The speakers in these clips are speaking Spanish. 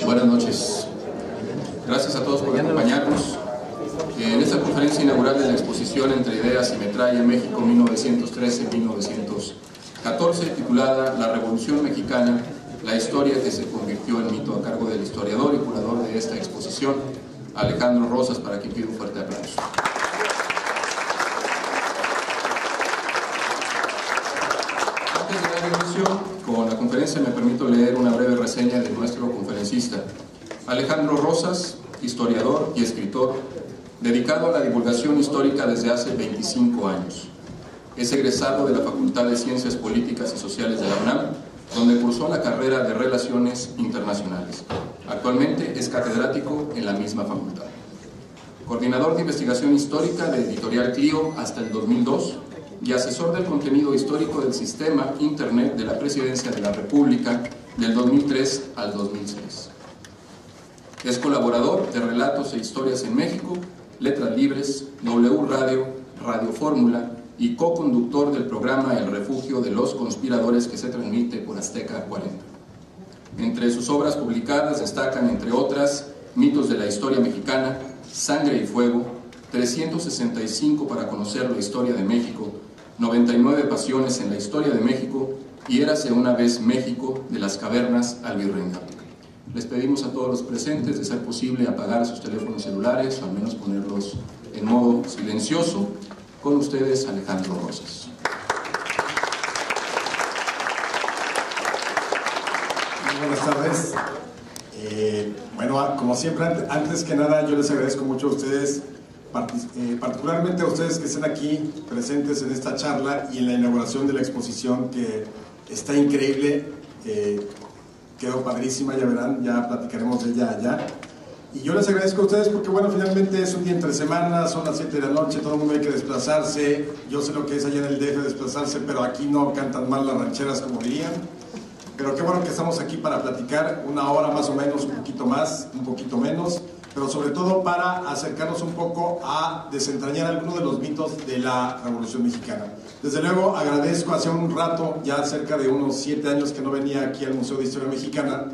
Buenas noches. Gracias a todos por acompañarnos en esta conferencia inaugural de la exposición Entre Ideas y Metralla, México 1913-1914, titulada La Revolución Mexicana, la historia que se convirtió en mito, a cargo del historiador y curador de esta exposición, Alejandro Rosas, para quien pido un fuerte aplauso. Antes de dar inicio con la conferencia, me permito leer una breve reseña de nuestro conferencista. Alejandro Rosas, historiador y escritor, dedicado a la divulgación histórica desde hace 25 años. Es egresado de la Facultad de Ciencias Políticas y Sociales de la UNAM, donde cursó la carrera de Relaciones Internacionales. Actualmente es catedrático en la misma facultad. Coordinador de investigación histórica de Editorial Clio hasta el 2002 y asesor del contenido histórico del Sistema Internet de la Presidencia de la República del 2003 al 2006. Es colaborador de Relatos e Historias en México, Letras Libres, W Radio, Radio Fórmula y co-conductor del programa El Refugio de los Conspiradores, que se transmite por Azteca 40. Entre sus obras publicadas destacan, entre otras, Mitos de la Historia Mexicana, Sangre y Fuego, 365 para conocer la historia de México, 99 pasiones en la historia de México y Érase una vez México, de las cavernas al virreinato. Les pedimos a todos los presentes, de ser posible, apagar sus teléfonos celulares o al menos ponerlos en modo silencioso. Con ustedes, Alejandro Rosas. Muy buenas tardes. Bueno, como siempre, antes que nada, yo les agradezco mucho a ustedes, particularmente a ustedes que estén aquí presentes en esta charla y en la inauguración de la exposición, que está increíble. Quedó padrísima, ya verán, ya platicaremos de ella allá. Y yo les agradezco a ustedes porque, bueno, finalmente es un día entre semanas, son las 7 de la noche, todo el mundo hay que desplazarse. Yo sé lo que es allá en el DF desplazarse, pero aquí no cantan mal las rancheras, como dirían. Pero qué bueno que estamos aquí para platicar una hora más o menos, un poquito más, un poquito menos, pero sobre todo para acercarnos un poco a desentrañar algunos de los mitos de la Revolución Mexicana. Desde luego agradezco, hace un rato, ya cerca de unos 7 años que no venía aquí al Museo de Historia Mexicana,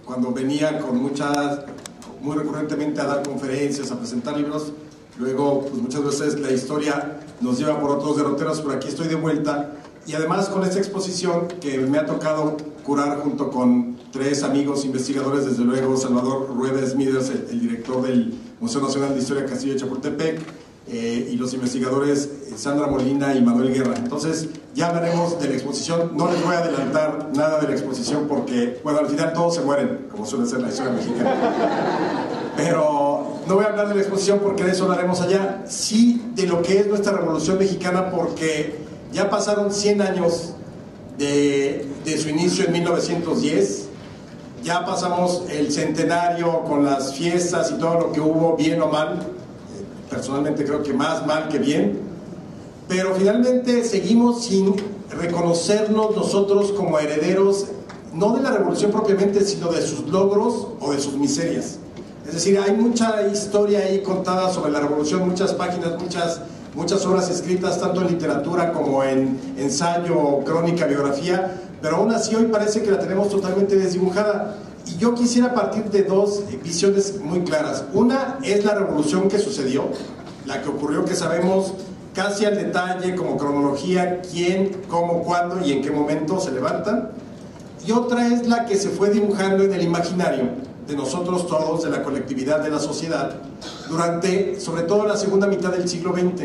cuando venía muy recurrentemente a dar conferencias, a presentar libros. Luego, pues muchas veces la historia nos lleva por otros derroteros, pero aquí estoy de vuelta. Y además con esta exposición que me ha tocado curar junto con 3 amigos investigadores, desde luego Salvador Rueda Smithers, el director del Museo Nacional de Historia Castillo de Chapultepec, y los investigadores Sandra Molina y Manuel Guerra. Entonces ya hablaremos de la exposición. No les voy a adelantar nada de la exposición porque, bueno, al final todos se mueren, como suele ser la historia mexicana. Pero no voy a hablar de la exposición porque de eso hablaremos allá. Sí de lo que es nuestra Revolución Mexicana, porque ya pasaron 100 años de su inicio en 1910. Ya pasamos el centenario con las fiestas y todo lo que hubo, bien o mal. Personalmente creo que más mal que bien, pero finalmente seguimos sin reconocernos nosotros como herederos, no de la revolución propiamente, sino de sus logros o de sus miserias. Es decir, hay mucha historia ahí contada sobre la revolución, muchas páginas, muchas obras escritas, tanto en literatura como en ensayo, crónica, biografía, pero aún así hoy parece que la tenemos totalmente desdibujada. Y yo quisiera partir de 2 visiones muy claras. Una es la revolución que sucedió, la que ocurrió, que sabemos casi al detalle, como cronología, quién, cómo, cuándo y en qué momento se levantan. Y otra es la que se fue dibujando en el imaginario de nosotros todos, de la colectividad, de la sociedad, durante, sobre todo, la segunda mitad del siglo XX.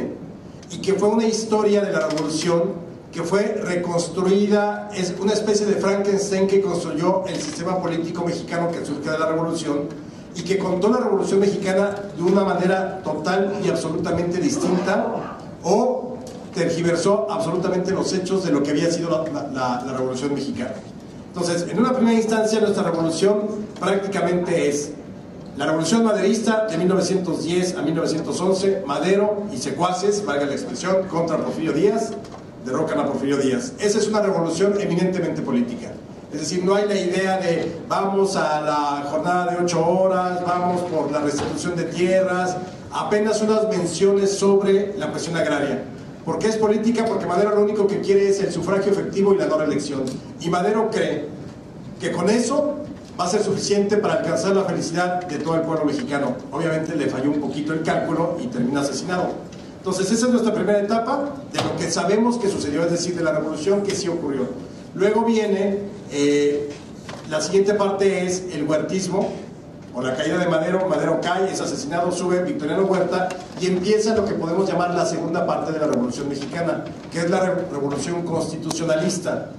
Y que fue una historia de la revolución que fue reconstruida, es una especie de Frankenstein que construyó el sistema político mexicano que surge de la revolución y que contó la Revolución Mexicana de una manera total y absolutamente distinta, o tergiversó absolutamente los hechos de lo que había sido la Revolución Mexicana. Entonces, en una primera instancia, nuestra revolución prácticamente es la Revolución Maderista de 1910 a 1911, Madero y secuaces, valga la expresión, contra Porfirio Díaz, derrocan a Porfirio Díaz. Esa es una revolución eminentemente política. Es decir, no hay la idea de vamos a la jornada de 8 horas, vamos por la restitución de tierras, apenas unas menciones sobre la cuestión agraria. ¿Por qué es política? Porque Madero lo único que quiere es el sufragio efectivo y la no reelección. Y Madero cree que con eso va a ser suficiente para alcanzar la felicidad de todo el pueblo mexicano. Obviamente le falló un poquito el cálculo y termina asesinado. Entonces esa es nuestra primera etapa de lo que sabemos que sucedió, es decir, de la revolución que sí ocurrió. Luego viene, la siguiente parte es el huertismo, o la caída de Madero. Madero cae, es asesinado, sube Victoriano Huerta y empieza lo que podemos llamar la segunda parte de la Revolución Mexicana, que es la revolución constitucionalista,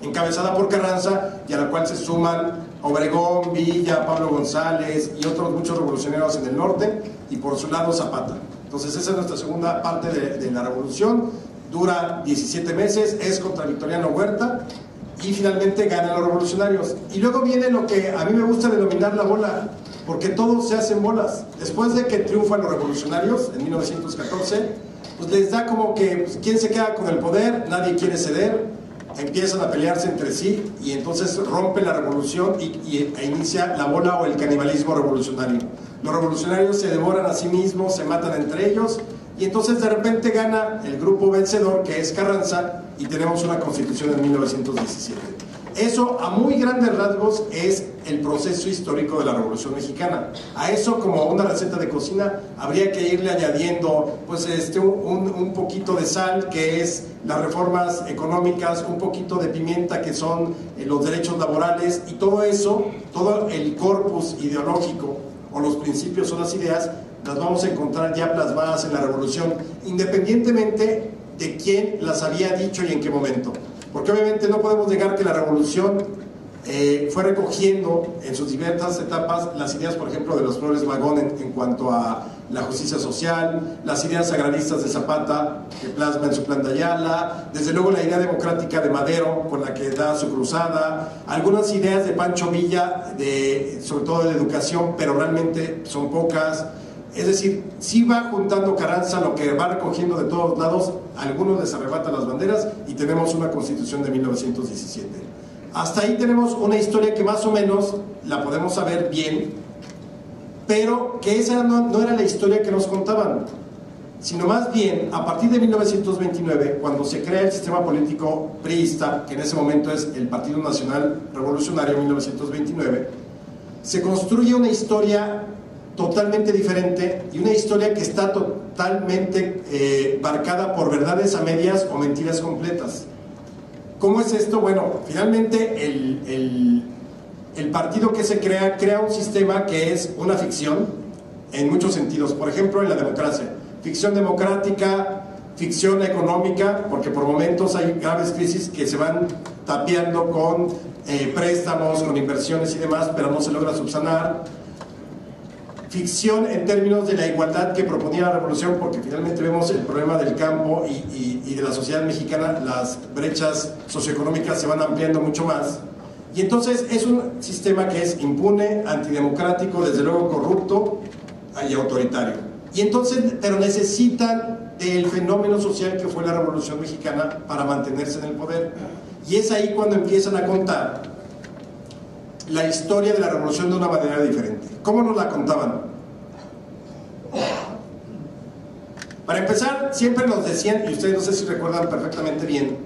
encabezada por Carranza, y a la cual se suman Obregón, Villa, Pablo González y otros muchos revolucionarios en el norte, y por su lado Zapata. Entonces esa es nuestra segunda parte de la revolución. Dura 17 meses, es contra Victoriano Huerta y finalmente ganan los revolucionarios. Y luego viene lo que a mí me gusta denominar la bola, porque todo se hace en bolas. Después de que triunfan los revolucionarios en 1914, pues les da como que pues, ¿quién se queda con el poder? Nadie quiere ceder. Empiezan a pelearse entre sí y entonces rompe la revolución e inicia la bola o el canibalismo revolucionario. Los revolucionarios se devoran a sí mismos, se matan entre ellos y entonces de repente gana el grupo vencedor, que es Carranza, y tenemos una constitución en 1917. Eso a muy grandes rasgos es el proceso histórico de la Revolución Mexicana. A eso, como una receta de cocina, habría que irle añadiendo pues, un poquito de sal, que es las reformas económicas, un poquito de pimienta, que son los derechos laborales, y todo eso, todo el corpus ideológico o los principios o las ideas, las vamos a encontrar ya plasmadas en la Revolución, independientemente de quién las había dicho y en qué momento. Porque obviamente no podemos negar que la revolución fue recogiendo en sus diversas etapas las ideas, por ejemplo, de los Flores Magón en cuanto a la justicia social, las ideas agraristas de Zapata, que plasma en su plan de Ayala, desde luego la idea democrática de Madero, con la que da su cruzada, algunas ideas de Pancho Villa, sobre todo de educación, pero realmente son pocas. Es decir, sí va juntando Carranza lo que va recogiendo de todos lados, algunos les arrebatan las banderas y tenemos una constitución de 1917. Hasta ahí tenemos una historia que más o menos la podemos saber bien, pero que esa no era la historia que nos contaban, sino más bien a partir de 1929, cuando se crea el sistema político priista, que en ese momento es el Partido Nacional Revolucionario 1929, se construye una historia totalmente diferente y una historia que está totalmente marcada por verdades a medias o mentiras completas. ¿Cómo es esto? Bueno, finalmente el partido que se crea un sistema que es una ficción en muchos sentidos. Por ejemplo, en la democracia, ficción democrática, ficción económica, porque por momentos hay graves crisis que se van tapiando con préstamos, con inversiones y demás, pero no se logra subsanar. Ficción en términos de la igualdad que proponía la revolución, porque finalmente vemos el problema del campo y de la sociedad mexicana, las brechas socioeconómicas se van ampliando mucho más. Y entonces es un sistema que es impune, antidemocrático, desde luego corrupto y autoritario. Y entonces, pero necesitan del fenómeno social que fue la Revolución Mexicana para mantenerse en el poder. Y es ahí cuando empiezan a contar la historia de la revolución de una manera diferente. ¿Cómo nos la contaban? Para empezar, siempre nos decían, y ustedes no sé si recuerdan perfectamente bien,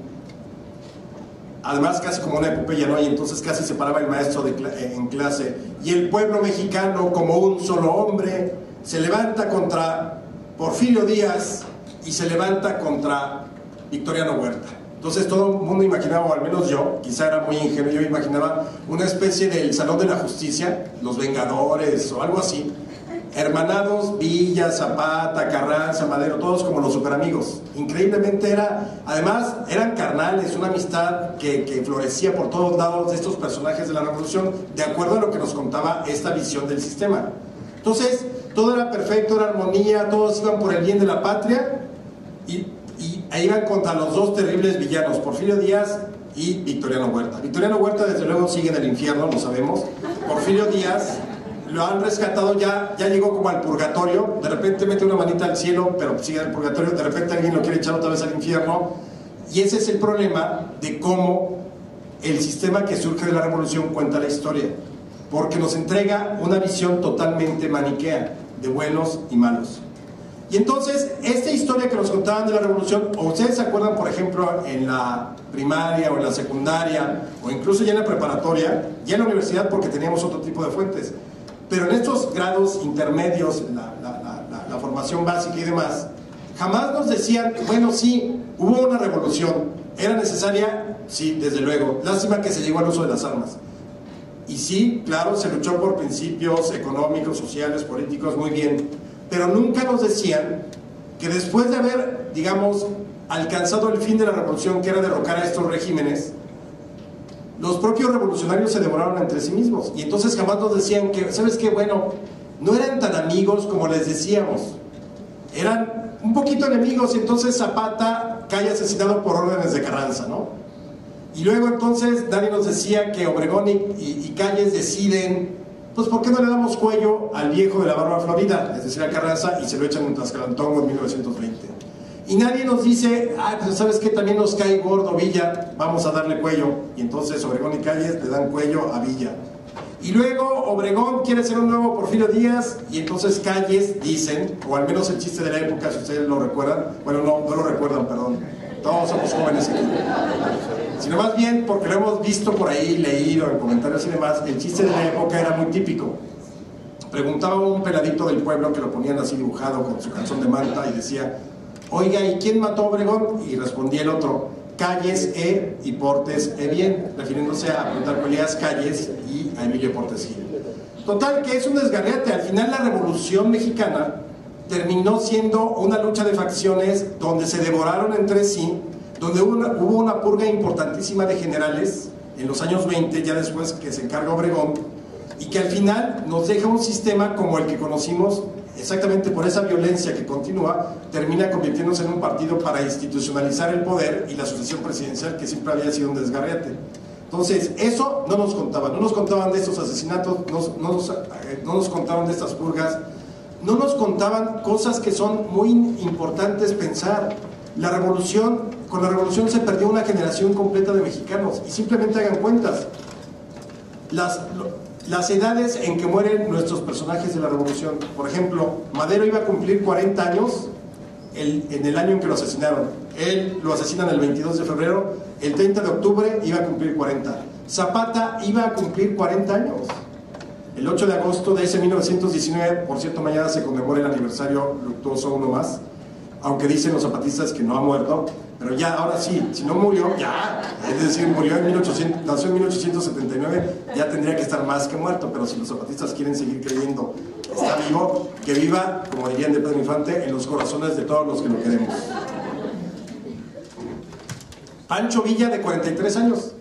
además casi como una epopeya, ¿no? Y entonces casi se paraba el maestro en clase, y el pueblo mexicano como un solo hombre se levanta contra Porfirio Díaz y se levanta contra Victoriano Huerta. Entonces todo el mundo imaginaba, o al menos yo, quizá era muy ingenuo, yo imaginaba una especie del Salón de la Justicia, los Vengadores o algo así, hermanados Villa, Zapata, Carranza, Madero, todos como los superamigos. Increíblemente además eran carnales, una amistad que florecía por todos lados de estos personajes de la revolución, de acuerdo a lo que nos contaba esta visión del sistema. Entonces todo era perfecto, era armonía, todos iban por el bien de la patria y iban contra los dos terribles villanos, Porfirio Díaz y Victoriano Huerta. Victoriano Huerta desde luego sigue en el infierno, lo sabemos. Porfirio Díaz lo han rescatado, ya llegó como al purgatorio, de repente mete una manita al cielo, pero sigue en el purgatorio, de repente alguien lo quiere echar otra vez al infierno, y ese es el problema de cómo el sistema que surge de la revolución cuenta la historia, porque nos entrega una visión totalmente maniquea, de buenos y malos. Y entonces, esta historia que nos contaban de la revolución, o ustedes se acuerdan, por ejemplo, en la primaria o en la secundaria, o incluso ya en la preparatoria, ya en la universidad, porque teníamos otro tipo de fuentes, pero en estos grados intermedios, la formación básica y demás, jamás nos decían, bueno, sí, hubo una revolución, era necesaria, sí, desde luego, lástima que se llegó al uso de las armas. Y sí, claro, se luchó por principios económicos, sociales, políticos, muy bien, pero nunca nos decían que después de haber, digamos, alcanzado el fin de la revolución, que era derrocar a estos regímenes, los propios revolucionarios se devoraron entre sí mismos. Y entonces jamás nos decían que, ¿sabes qué? Bueno, no eran tan amigos como les decíamos, eran un poquito enemigos, y entonces Zapata cae asesinado por órdenes de Carranza, ¿no? Y luego entonces nadie nos decía que Obregón y Calles deciden, pues ¿por qué no le damos cuello al viejo de la barba florida, es decir, a Carranza, y se lo echan en Tlaxcalantongo en 1920? Y nadie nos dice, pues ¿sabes qué? También nos cae gordo Villa, vamos a darle cuello. Y entonces Obregón y Calles le dan cuello a Villa. Y luego Obregón quiere ser un nuevo Porfirio Díaz, y entonces Calles dicen, o al menos el chiste de la época, si ustedes lo recuerdan, bueno, no lo recuerdan, perdón, todos somos jóvenes aquí, sino más bien porque lo hemos visto por ahí, leído en comentarios y demás. El chiste de la época era muy típico. Preguntaba a un peladito del pueblo, que lo ponían así dibujado con su calzón de manta, y decía, oiga, ¿y quién mató a Obregón? Y respondía el otro, Calles y Portes bien, refiriéndose a Plutarco Elías Calles y a Emilio Portes Gil. Total, que es un desgarriate. Al final la Revolución Mexicana terminó siendo una lucha de facciones donde se devoraron entre sí, donde hubo una purga importantísima de generales en los años 20, ya después que se encarga Obregón, y que al final nos deja un sistema como el que conocimos, exactamente por esa violencia que continúa, termina convirtiéndose en un partido para institucionalizar el poder y la sucesión presidencial, que siempre había sido un desgarriate. Entonces, eso no nos contaban de estos asesinatos, no nos contaban de estas purgas, no nos contaban cosas que son muy importantes pensar. Con la revolución se perdió una generación completa de mexicanos, y simplemente hagan cuentas. Las edades en que mueren nuestros personajes de la revolución. Por ejemplo, Madero iba a cumplir 40 años en el año en que lo asesinaron. Él lo asesinan el 22 de febrero, el 30 de octubre iba a cumplir 40. Zapata iba a cumplir 40 años. El 8 de agosto de ese 1919, por cierto, mañana se conmemora el aniversario luctuoso, uno más, aunque dicen los zapatistas que no ha muerto, pero ya, ahora sí, si no murió, ya, es decir, nació en 1879, ya tendría que estar más que muerto. Pero si los zapatistas quieren seguir creyendo que está vivo, que viva, como dirían de Pedro Infante, en los corazones de todos los que lo queremos. Pancho Villa, de 43 años,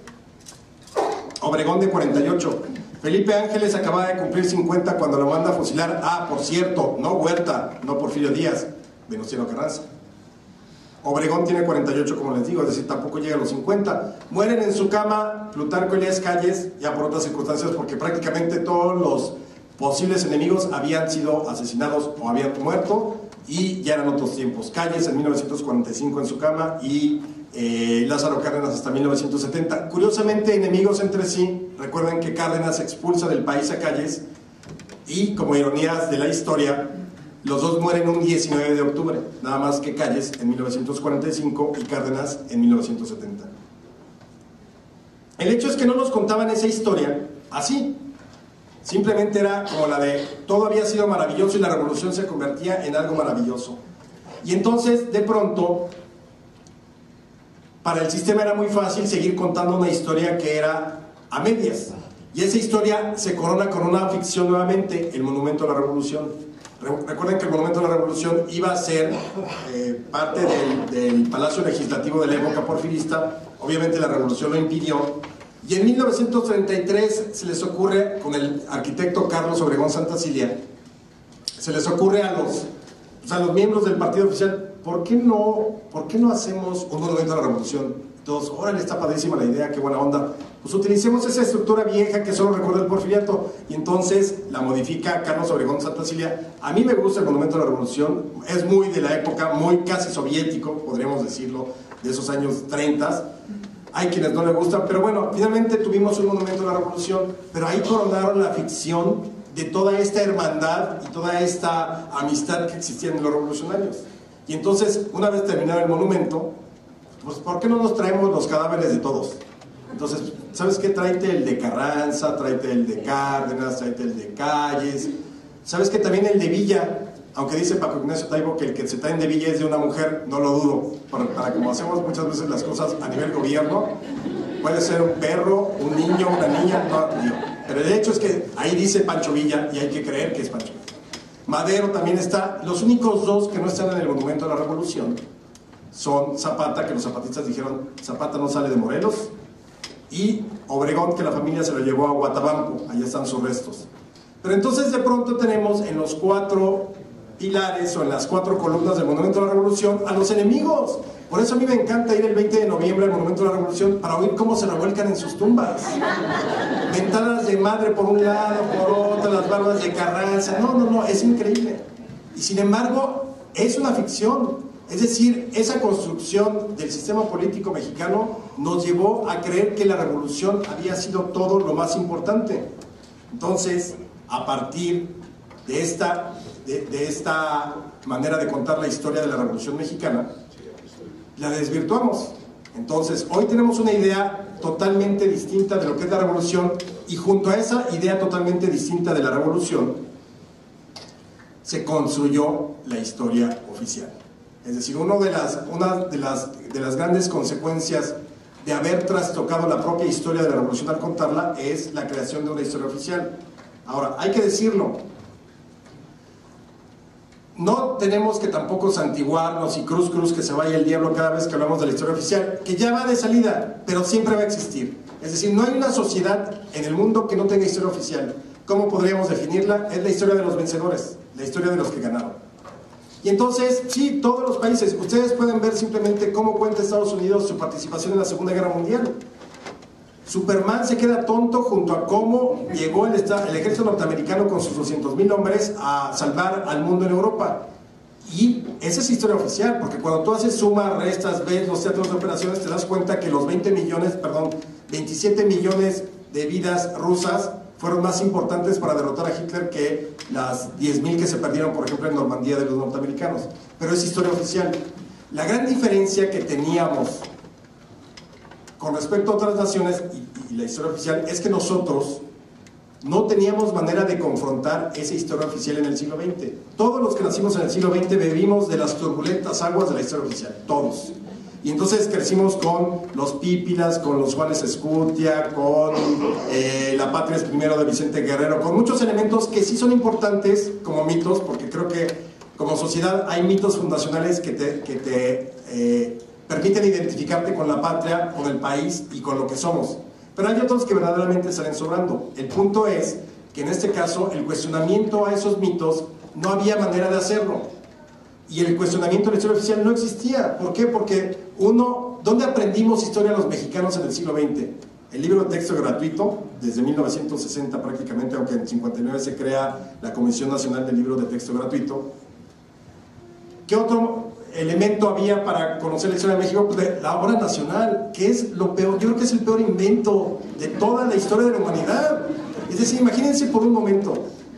Obregón, de 48, Felipe Ángeles acababa de cumplir 50 cuando lo manda a fusilar. Por cierto, no Huerta, no Porfirio Díaz, Venustiano Carranza. Obregón tiene 48, como les digo, es decir, tampoco llega a los 50. Mueren en su cama Plutarco Elías Calles, ya por otras circunstancias, porque prácticamente todos los posibles enemigos habían sido asesinados o habían muerto, y ya eran otros tiempos. Calles en 1945 en su cama, y Lázaro Cárdenas hasta 1970. Curiosamente, enemigos entre sí. Recuerden que Cárdenas expulsa del país a Calles, y como ironías de la historia, los dos mueren un 19 de octubre, nada más que Calles en 1945 y Cárdenas en 1970. El hecho es que no nos contaban esa historia así. Simplemente era como la de todo había sido maravilloso y la revolución se convertía en algo maravilloso. Y entonces, de pronto, para el sistema era muy fácil seguir contando una historia que era a medias. Y esa historia se corona con una ficción nuevamente, el Monumento a la Revolución. Recuerden que el Monumento a la Revolución iba a ser parte del Palacio Legislativo de la época porfirista. Obviamente la Revolución lo impidió, y en 1933 se les ocurre, con el arquitecto Carlos Obregón Santacilia, se les ocurre a los miembros del partido oficial, ¿por qué no hacemos un Monumento a la Revolución? Todos, órale, está padrísima la idea, qué buena onda. Pues utilicemos esa estructura vieja que solo recuerda el porfiriato, y entonces la modifica Carlos Obregón Santacilia. A mí me gusta el Monumento a la Revolución, es muy de la época, muy casi soviético, podríamos decirlo, de esos años 30. Hay quienes no le gustan, pero bueno, finalmente tuvimos un Monumento a la Revolución, pero ahí coronaron la ficción de toda esta hermandad y toda esta amistad que existía en los revolucionarios. Y entonces, una vez terminado el monumento, pues ¿por qué no nos traemos los cadáveres de todos? Entonces, ¿sabes qué? Tráete el de Carranza, tráete el de Cárdenas, tráete el de Calles. ¿Sabes qué? También el de Villa, aunque dice Paco Ignacio Taibo que el que se traen de Villa es de una mujer, no lo dudo, para como hacemos muchas veces las cosas a nivel gobierno, puede ser un perro, un niño, una niña, no, pero el hecho es que ahí dice Pancho Villa y hay que creer que es Pancho Villa. Madero también está. Los únicos dos que no están en el Monumento a la Revolución son Zapata, que los zapatistas dijeron Zapata no sale de Morelos, y Obregón, que la familia se lo llevó a Guatabampo, allá están sus restos. Pero entonces de pronto tenemos en los 4 pilares o en las 4 columnas del Monumento a la Revolución a los enemigos. Por eso a mí me encanta ir el 20 de noviembre al Monumento a la Revolución para oír cómo se revuelcan en sus tumbas. Ventanas de Madre por un lado, por otro, las barbas de Carranza. No, es increíble. Y sin embargo, es una ficción. Es decir, esa construcción del sistema político mexicano nos llevó a creer que la revolución había sido todo lo más importante. Entonces, a partir de esta manera de contar la historia de la Revolución Mexicana, la desvirtuamos. Entonces, hoy tenemos una idea totalmente distinta de lo que es la revolución, y junto a esa idea totalmente distinta de la revolución, se construyó la historia oficial. Es decir, una de las grandes consecuencias de haber trastocado la propia historia de la revolución al contarla es la creación de una historia oficial. Ahora, hay que decirlo, no tenemos que tampoco santiguarnos y cruz que se vaya el diablo cada vez que hablamos de la historia oficial, que ya va de salida, pero siempre va a existir. Es decir, no hay una sociedad en el mundo que no tenga historia oficial. ¿Cómo podríamos definirla? Es la historia de los vencedores, la historia de los que ganaron. Y entonces, sí, todos los países, ustedes pueden ver simplemente cómo cuenta Estados Unidos su participación en la Segunda Guerra Mundial. Superman se queda tonto junto a cómo llegó el ejército norteamericano con sus 200,000 hombres a salvar al mundo en Europa. Y esa es historia oficial, porque cuando tú haces sumas, restas, ves los teatros de operaciones, te das cuenta que los 27 millones de vidas rusas fueron más importantes para derrotar a Hitler que las 10,000 que se perdieron, por ejemplo, en Normandía de los norteamericanos. Pero es historia oficial. La gran diferencia que teníamos con respecto a otras naciones y la historia oficial es que nosotros no teníamos manera de confrontar esa historia oficial en el siglo XX. Todos los que nacimos en el siglo XX bebimos de las turbulentas aguas de la historia oficial, todos. Y entonces crecimos con los Pípilas, con los Juanes Escutia, con La Patria es Primero de Vicente Guerrero, con muchos elementos que sí son importantes como mitos, porque creo que como sociedad hay mitos fundacionales que te permiten identificarte con la patria, con el país y con lo que somos. Pero hay otros que verdaderamente salen sobrando. El punto es que en este caso el cuestionamiento a esos mitos no había manera de hacerlo. Y el cuestionamiento de la historia oficial no existía. ¿Por qué? Porque ¿dónde aprendimos historia los mexicanos en el siglo XX? El libro de texto gratuito, desde 1960 prácticamente, aunque en 59 se crea la Comisión Nacional del Libro de Texto Gratuito. ¿Qué otro elemento había para conocer la historia de México? Pues la obra nacional, que es lo peor. Yo creo que es el peor invento de toda la historia de la humanidad. Es decir, imagínense por un momento,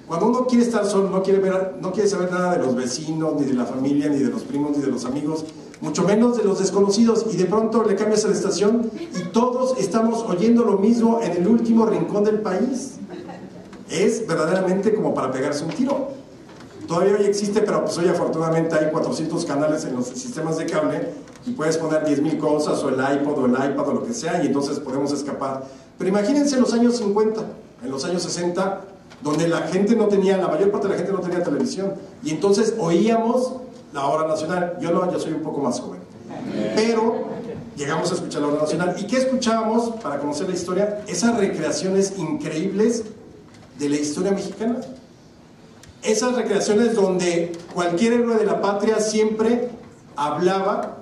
cuando uno quiere estar solo, no quiere saber nada de los vecinos, ni de la familia, ni de los primos, ni de los amigos, mucho menos de los desconocidos, y de pronto le cambias a la estación y todos estamos oyendo lo mismo en el último rincón del país. Es verdaderamente como para pegarse un tiro. Todavía hoy existe, pero pues hoy afortunadamente hay 400 canales en los sistemas de cable y puedes poner 10,000 cosas, o el iPod o el iPad o lo que sea, y entonces podemos escapar. Pero imagínense en los años 50, en los años 60, donde la mayor parte de la gente no tenía televisión, y entonces oíamos la hora nacional. Yo soy un poco más joven, pero llegamos a escuchar la hora nacional. ¿Y qué escuchábamos para conocer la historia? Esas recreaciones increíbles de la historia mexicana. Esas recreaciones donde cualquier héroe de la patria siempre hablaba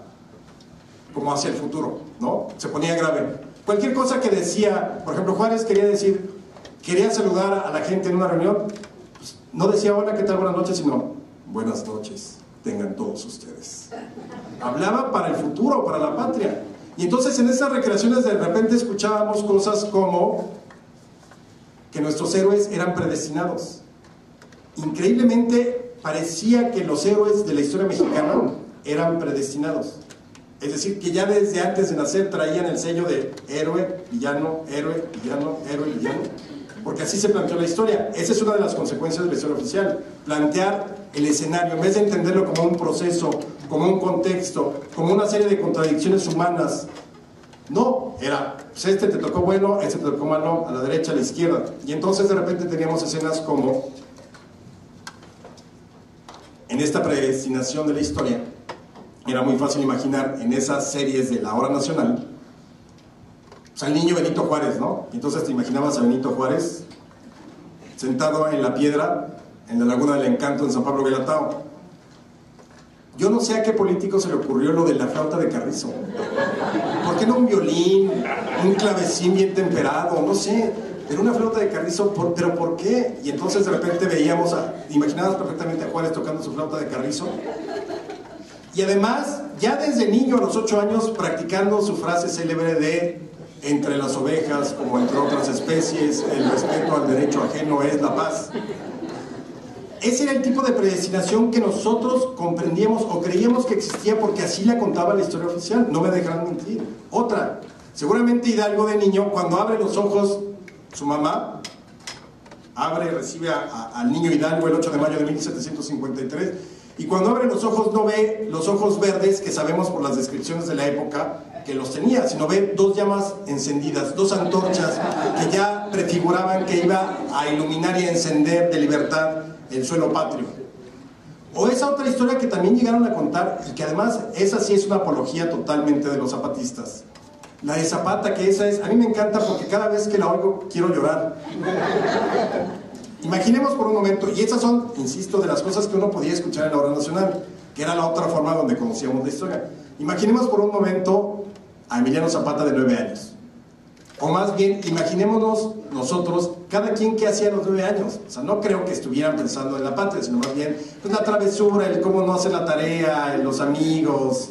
como hacia el futuro, ¿no? Se ponía grave. Cualquier cosa que decía, por ejemplo, Juárez quería saludar a la gente en una reunión, pues, no decía hola, ¿qué tal? Buenas noches, sino buenas noches, tengan todos ustedes. Hablaba para el futuro, para la patria. Y entonces en esas recreaciones de repente escuchábamos cosas como que nuestros héroes eran predestinados. increíblemente parecía que los héroes de la historia mexicana eran predestinados. Es decir, que ya desde antes de nacer traían el sello de héroe, villano, héroe, villano, héroe, villano, porque así se planteó la historia. Esa es una de las consecuencias de la historia oficial, plantear el escenario, en vez de entenderlo como un proceso, como un contexto, como una serie de contradicciones humanas. No, era, pues este te tocó bueno, este te tocó malo, a la derecha, a la izquierda. Y entonces de repente teníamos escenas como, en esta predestinación de la historia, era muy fácil imaginar en esas series de la hora nacional, pues al niño Benito Juárez, ¿no? Entonces te imaginabas a Benito Juárez sentado en la piedra, en la Laguna del Encanto, en San Pablo Guelatao. Yo no sé a qué político se le ocurrió lo de la flauta de carrizo. ¿Por qué no un violín, un clavecín bien temperado? No sé, pero una flauta de carrizo, ¿pero por qué? Y entonces de repente veíamos, imaginabas perfectamente a Juárez tocando su flauta de carrizo. Y además, ya desde niño, a los 8 años, practicando su frase célebre de entre las ovejas, como entre otras especies, el respeto al derecho ajeno es la paz. Ese era el tipo de predestinación que nosotros comprendíamos o creíamos que existía porque así la contaba la historia oficial, no me dejarán mentir. Otra, seguramente Hidalgo de niño, cuando abre los ojos, su mamá abre y recibe al niño Hidalgo el 8 de mayo de 1753, y cuando abre los ojos no ve los ojos verdes que sabemos por las descripciones de la época que los tenía, sino ve 2 llamas encendidas, 2 antorchas que ya prefiguraban que iba a iluminar y a encender de libertad el suelo patrio. O esa otra historia que también llegaron a contar, y que además esa sí es una apología totalmente de los zapatistas, la de Zapata, que esa es, a mí me encanta porque cada vez que la oigo quiero llorar. Imaginemos por un momento, y estas son, insisto, de las cosas que uno podía escuchar en la hora nacional, que era la otra forma donde conocíamos la historia. Imaginemos por un momento a Emiliano Zapata de 9 años. O más bien, imaginémonos nosotros, cada quien que hacía a los 9 años. O sea, no creo que estuvieran pensando en la patria, sino más bien pues, la travesura, el cómo no hacer la tarea, los amigos,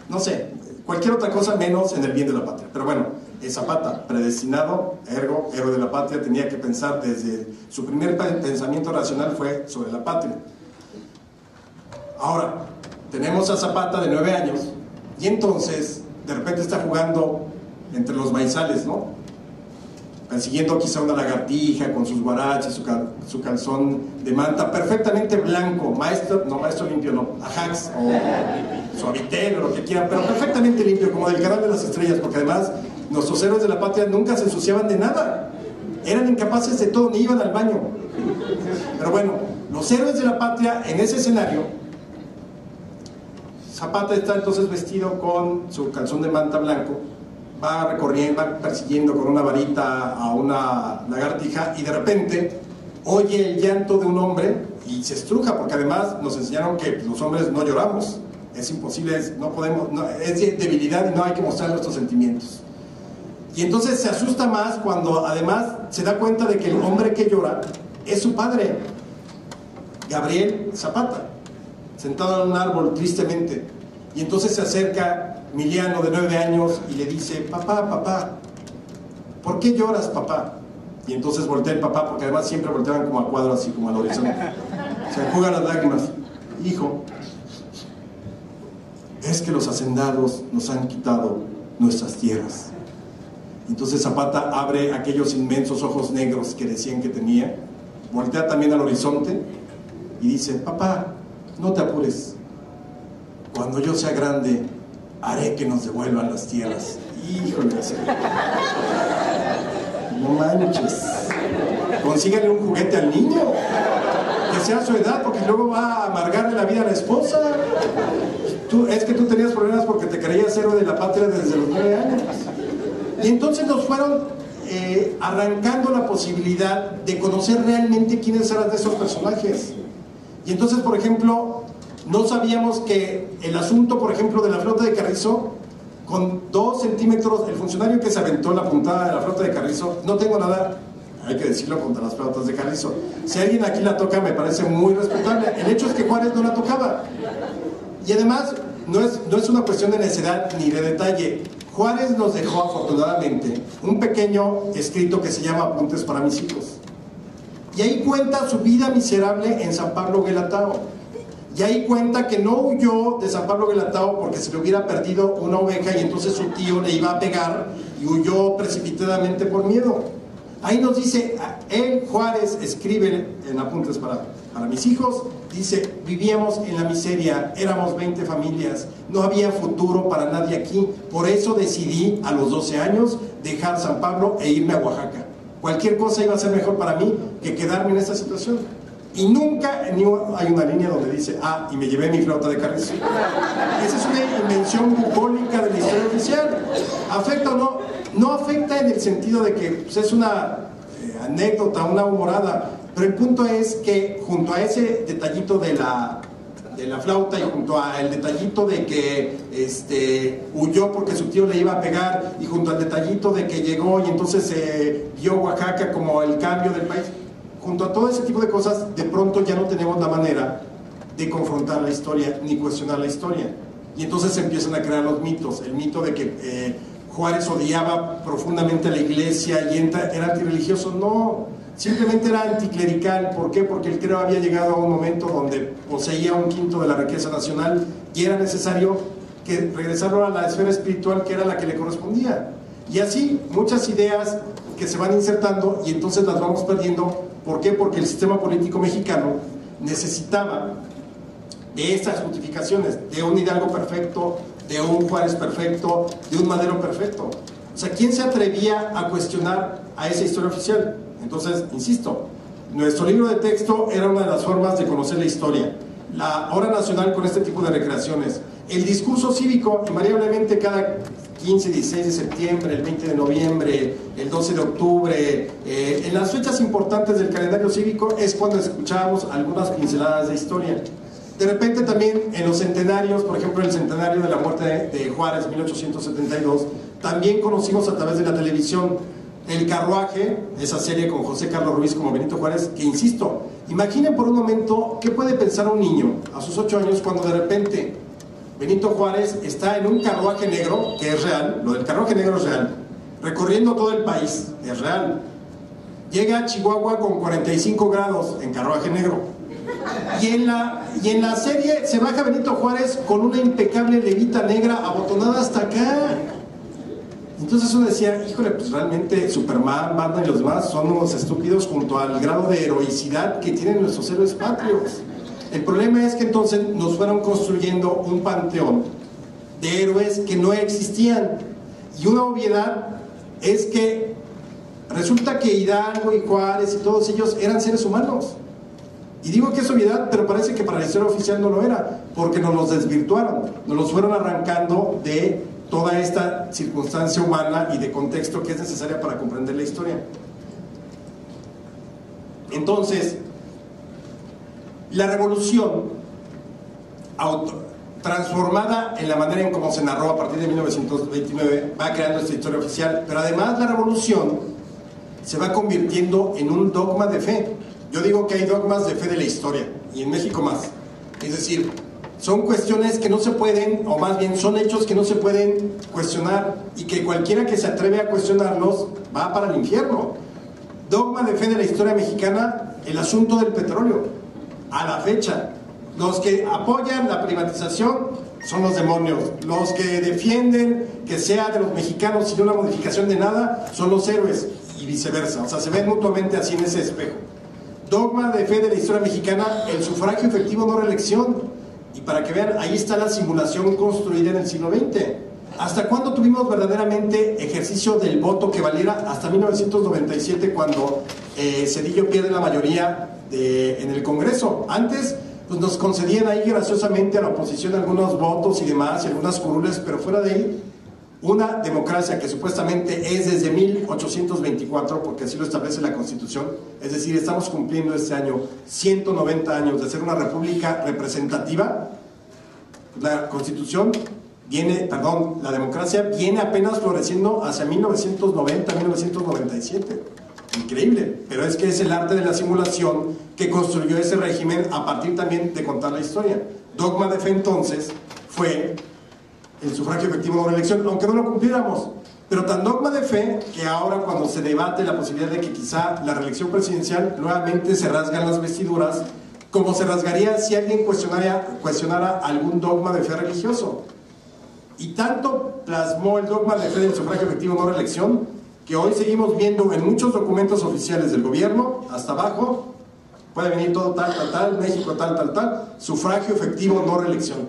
no sé, cualquier otra cosa menos en el bien de la patria. Pero bueno, Zapata, predestinado, ergo, héroe de la patria, tenía que pensar desde su primer pensamiento racional fue sobre la patria. Ahora, tenemos a Zapata de 9 años y entonces de repente está jugando entre los maizales, ¿no? Persiguiendo quizá una lagartija con sus guaraches, su calzón de manta perfectamente blanco, maestro limpio no, Ajax o Suavitel o lo que quieran, pero perfectamente limpio, como del canal de las estrellas, porque además nuestros héroes de la patria nunca se ensuciaban de nada, eran incapaces de todo, ni iban al baño. Pero bueno, los héroes de la patria en ese escenario, Zapata está entonces vestido con su calzón de manta blanco, va recorriendo, va persiguiendo con una varita a una lagartija y de repente oye el llanto de un hombre y se estruja, porque además nos enseñaron que los hombres no lloramos, es imposible, no podemos, es debilidad y no hay que mostrar nuestros sentimientos. Y entonces se asusta más cuando además se da cuenta de que el hombre que llora es su padre, Gabriel Zapata, sentado en un árbol tristemente. Y entonces se acerca Emiliano de 9 años y le dice: papá, ¿por qué lloras, papá? Y entonces voltea el papá, porque además siempre volteaban como a cuadro, así como al horizonte. Se enjugan las lágrimas. Hijo, es que los hacendados nos han quitado nuestras tierras. Entonces Zapata abre aquellos inmensos ojos negros que decían que tenía, voltea también al horizonte y dice: papá, no te apures, cuando yo sea grande haré que nos devuelvan las tierras. Híjole, no manches, consíganle un juguete al niño que sea a su edad, porque luego va a amargarle la vida a la esposa. Es que tú tenías problemas porque te creías héroe de la patria desde los 9 años. Y entonces nos fueron arrancando la posibilidad de conocer realmente quiénes eran de esos personajes. Y entonces, por ejemplo, no sabíamos que el asunto, por ejemplo, de la flauta de carrizo, con 2 centímetros, el funcionario que se aventó la puntada de la flauta de carrizo, no tengo nada, hay que decirlo, contra las flautas de carrizo. Si alguien aquí la toca, me parece muy respetable. El hecho es que Juárez no la tocaba. Y además, no es una cuestión de necedad ni de detalle. Juárez nos dejó, afortunadamente, un pequeño escrito que se llama Apuntes para mis hijos. Y ahí cuenta su vida miserable en San Pablo Guelatao. Y ahí cuenta que no huyó de San Pablo Guelatao porque se le hubiera perdido una oveja y entonces su tío le iba a pegar y huyó precipitadamente por miedo. Ahí nos dice, él, Juárez, escribe en apuntes para mis hijos, dice, vivíamos en la miseria, éramos 20 familias, no había futuro para nadie aquí, por eso decidí a los 12 años dejar San Pablo e irme a Oaxaca. Cualquier cosa iba a ser mejor para mí que quedarme en esta situación. Y nunca hay una línea donde dice, y me llevé mi flauta de carrizo. Esa es una invención bucólica de la historia oficial. ¿Afecta o no? No afecta en el sentido de que pues, es una anécdota, una humorada, pero el punto es que junto a ese detallito de la flauta y junto al detallito de que huyó porque su tío le iba a pegar y junto al detallito de que llegó y entonces vio Oaxaca como el cambio del país, junto a todo ese tipo de cosas, de pronto ya no tenemos la manera de confrontar la historia ni cuestionar la historia. Y entonces se empiezan a crear los mitos. El mito de que Juárez odiaba profundamente a la iglesia y era antirreligioso. No, simplemente era anticlerical. ¿Por qué? Porque el clero había llegado a un momento donde poseía 1/5 de la riqueza nacional y era necesario que regresarlo a la esfera espiritual que era la que le correspondía. Y así muchas ideas que se van insertando y entonces las vamos perdiendo. ¿Por qué? Porque el sistema político mexicano necesitaba de estas justificaciones, de un Hidalgo perfecto, de un Juárez perfecto, de un Madero perfecto. O sea, ¿quién se atrevía a cuestionar a esa historia oficial? Entonces, insisto, nuestro libro de texto era una de las formas de conocer la historia. La hora nacional con este tipo de recreaciones. El discurso cívico, invariablemente cada 15, 16 de septiembre, el 20 de noviembre, el 12 de octubre, en las fechas importantes del calendario cívico es cuando escuchábamos algunas pinceladas de historia. De repente también en los centenarios, por ejemplo el centenario de la muerte de Juárez, 1872, también conocimos a través de la televisión El Carruaje, esa serie con José Carlos Ruiz como Benito Juárez, que insisto, imaginen por un momento qué puede pensar un niño a sus 8 años cuando de repente Benito Juárez está en un carruaje negro, que es real, lo del carruaje negro es real, recorriendo todo el país, es real. Llega a Chihuahua con 45 grados en carruaje negro. Y en la serie se baja Benito Juárez con una impecable levita negra abotonada hasta acá. Entonces uno decía, híjole, pues realmente Superman, Batman y los demás son unos estúpidos junto al grado de heroicidad que tienen nuestros héroes patrios. El problema es que entonces nos fueron construyendo un panteón de héroes que no existían. Y una obviedad es que resulta que Hidalgo y Juárez y todos ellos eran seres humanos. Y digo que es obviedad, pero parece que para la historia oficial no lo era, porque nos los desvirtuaron, nos los fueron arrancando de toda esta circunstancia humana y de contexto que es necesaria para comprender la historia. Entonces, la revolución transformada en la manera en cómo se narró a partir de 1929 va creando esta historia oficial, pero además la revolución se va convirtiendo en un dogma de fe. Yo digo que hay dogmas de fe de la historia, y en México más. Es decir, son cuestiones que no se pueden, o más bien son hechos que no se pueden cuestionar, y que cualquiera que se atreve a cuestionarlos va para el infierno. Dogma de fe de la historia mexicana, el asunto del petróleo. A la fecha, los que apoyan la privatización son los demonios. Los que defienden que sea de los mexicanos sin una modificación de nada son los héroes, y viceversa. O sea, se ven mutuamente así en ese espejo. Dogma de fe de la historia mexicana, el sufragio efectivo no reelección. Y para que vean, ahí está la simulación construida en el siglo XX. ¿Hasta cuándo tuvimos verdaderamente ejercicio del voto que valiera? Hasta 1997, cuando Zedillo pierde la mayoría en el Congreso. Antes pues nos concedían ahí graciosamente a la oposición algunos votos y demás, y algunas curules, pero fuera de ahí, una democracia que supuestamente es desde 1824, porque así lo establece la Constitución, es decir, estamos cumpliendo este año 190 años de ser una república representativa. La Constitución la democracia viene apenas floreciendo hacia 1990, 1997. Increíble, pero es que es el arte de la simulación que construyó ese régimen a partir también de contar la historia. Dogma de fe entonces fue el sufragio efectivo de una elección, aunque no lo cumpliéramos. pero tan dogma de fe que ahora cuando se debate la posibilidad de que quizá la reelección presidencial nuevamente se rasgan las vestiduras, como se rasgaría si alguien cuestionara algún dogma de fe religioso. Y tanto plasmó el dogma de fe del sufragio efectivo no reelección, que hoy seguimos viendo en muchos documentos oficiales del gobierno, hasta abajo, puede venir todo tal, México tal, sufragio efectivo no reelección.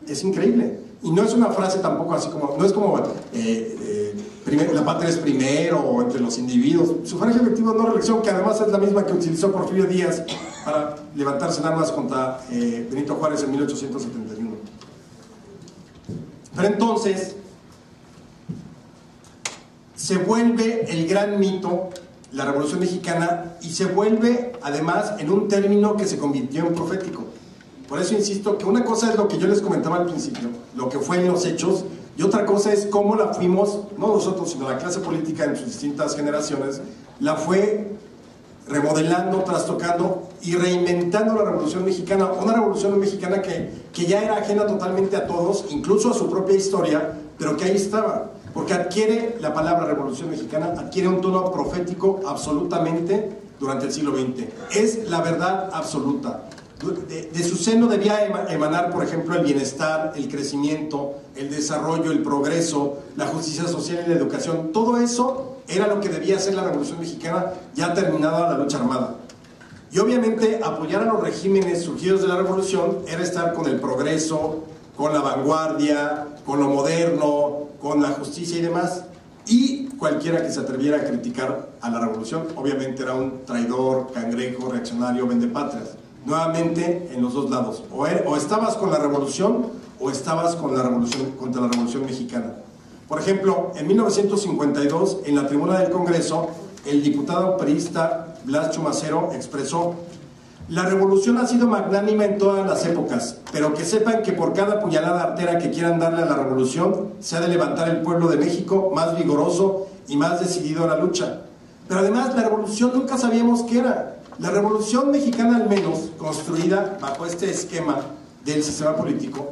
Es increíble. Y no es una frase tampoco así como, no es como la patria es primero o entre los individuos. Sufragio efectivo no reelección, que además es la misma que utilizó Porfirio Díaz para levantarse en armas contra Benito Juárez en 1871. Pero entonces se vuelve el gran mito la Revolución Mexicana y se vuelve además en un término que se convirtió en profético. Por eso insisto que una cosa es lo que yo les comentaba al principio, lo que fue en los hechos, y otra cosa es cómo la fuimos, no nosotros, sino la clase política en sus distintas generaciones, la fue remodelando, trastocando y reinventando la Revolución Mexicana, una Revolución Mexicana que ya era ajena totalmente a todos, incluso a su propia historia, pero que ahí estaba, porque adquiere la palabra Revolución Mexicana, adquiere un tono profético absolutamente durante el siglo XX. Es la verdad absoluta. De su seno debía emanar, por ejemplo, el bienestar, el crecimiento, el desarrollo, el progreso, la justicia social y la educación. Todo eso era lo que debía hacer la Revolución Mexicana ya terminada la lucha armada. Y obviamente apoyar a los regímenes surgidos de la Revolución era estar con el progreso, con la vanguardia, con lo moderno, con la justicia y demás. Y cualquiera que se atreviera a criticar a la Revolución, obviamente era un traidor, cangrejo, reaccionario, vendepatrias. Nuevamente en los dos lados, o estabas con la revolución o estabas con la revolución, contra la Revolución Mexicana. Por ejemplo, en 1952 en la tribuna del Congreso el diputado priista Blas Chumacero expresó: la revolución ha sido magnánima en todas las épocas, pero que sepan que por cada puñalada artera que quieran darle a la revolución se ha de levantar el pueblo de México más vigoroso y más decidido a la lucha. Pero además la revolución nunca sabíamos qué era. La Revolución Mexicana, al menos, construida bajo este esquema del sistema político,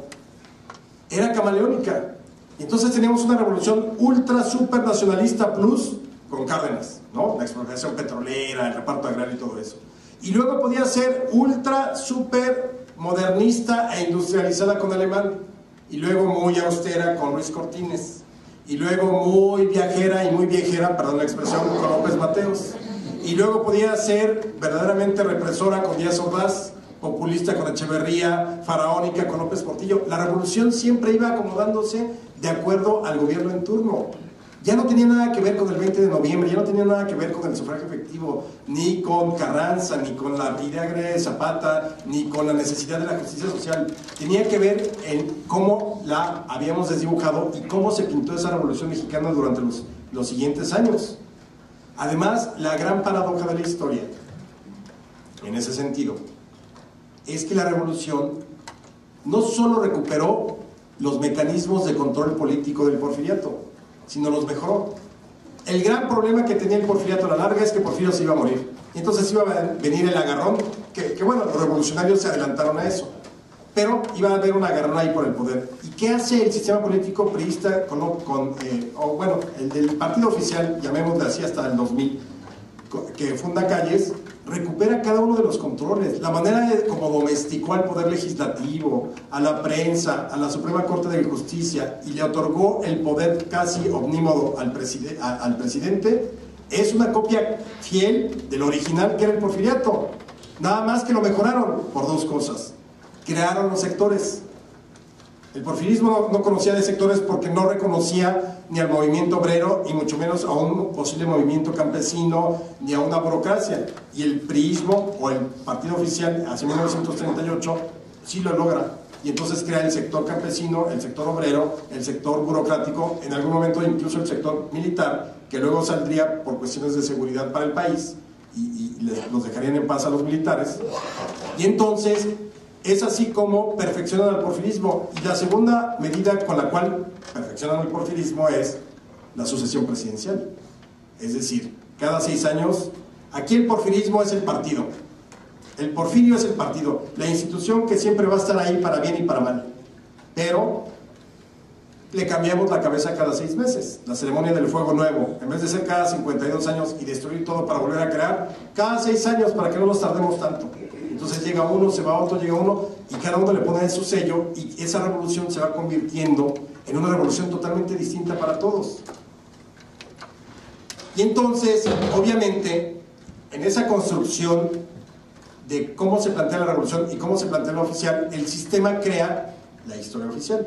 era camaleónica. Entonces teníamos una revolución ultra, super nacionalista plus con Cárdenas, ¿no? La expropiación petrolera, el reparto agrario y todo eso. Y luego podía ser ultra, super modernista e industrializada con Alemán. Y luego muy austera con Ruiz Cortines. Y luego muy viajera y muy viejera, perdón la expresión, con López Mateos. Y luego podía ser verdaderamente represora con Díaz Ordaz, populista con Echeverría, faraónica con López Portillo. La revolución siempre iba acomodándose de acuerdo al gobierno en turno. Ya no tenía nada que ver con el 20 de noviembre, ya no tenía nada que ver con el sufragio efectivo, ni con Carranza, ni con la idea agraria de Zapata, ni con la necesidad de la justicia social. Tenía que ver en cómo la habíamos desdibujado y cómo se pintó esa Revolución Mexicana durante los siguientes años. Además, la gran paradoja de la historia, en ese sentido, es que la revolución no solo recuperó los mecanismos de control político del porfiriato, sino los mejoró. El gran problema que tenía el porfiriato a la larga es que Porfirio se iba a morir. Y entonces iba a venir el agarrón, que bueno, los revolucionarios se adelantaron a eso. Pero iba a haber un agarrón ahí por el poder. ¿Y qué hace el sistema político priista el del partido oficial, llamémosle así hasta el 2000, que funda Calles? Recupera cada uno de los controles, la manera como domesticó al poder legislativo, a la prensa, a la Suprema Corte de Justicia, y le otorgó el poder casi omnímodo al presidente, es una copia fiel del original que era el porfiriato. Nada más que lo mejoraron por dos cosas. Crearon los sectores. El porfirismo no conocía de sectores porque no reconocía ni al movimiento obrero, y mucho menos a un posible movimiento campesino, ni a una burocracia. Y el priismo, o el partido oficial, hacia 1938, sí lo logra. Y entonces crea el sector campesino, el sector obrero, el sector burocrático, en algún momento incluso el sector militar, que luego saldría por cuestiones de seguridad para el país, y los dejarían en paz a los militares. Y entonces es así como perfeccionan el porfirismo. Y la segunda medida con la cual perfeccionan el porfirismo es la sucesión presidencial. Es decir, cada 6 años, aquí el porfirismo es el partido. El porfirio es el partido, la institución que siempre va a estar ahí para bien y para mal. Pero le cambiamos la cabeza cada 6 meses. La ceremonia del fuego nuevo, en vez de ser cada 52 años y destruir todo para volver a crear, cada 6 años para que no nos tardemos tanto. Entonces llega uno, se va otro, llega uno, y cada uno le pone su sello, y esa revolución se va convirtiendo en una revolución totalmente distinta para todos. Y entonces, obviamente, en esa construcción de cómo se plantea la revolución y cómo se plantea la oficial, el sistema crea la historia oficial,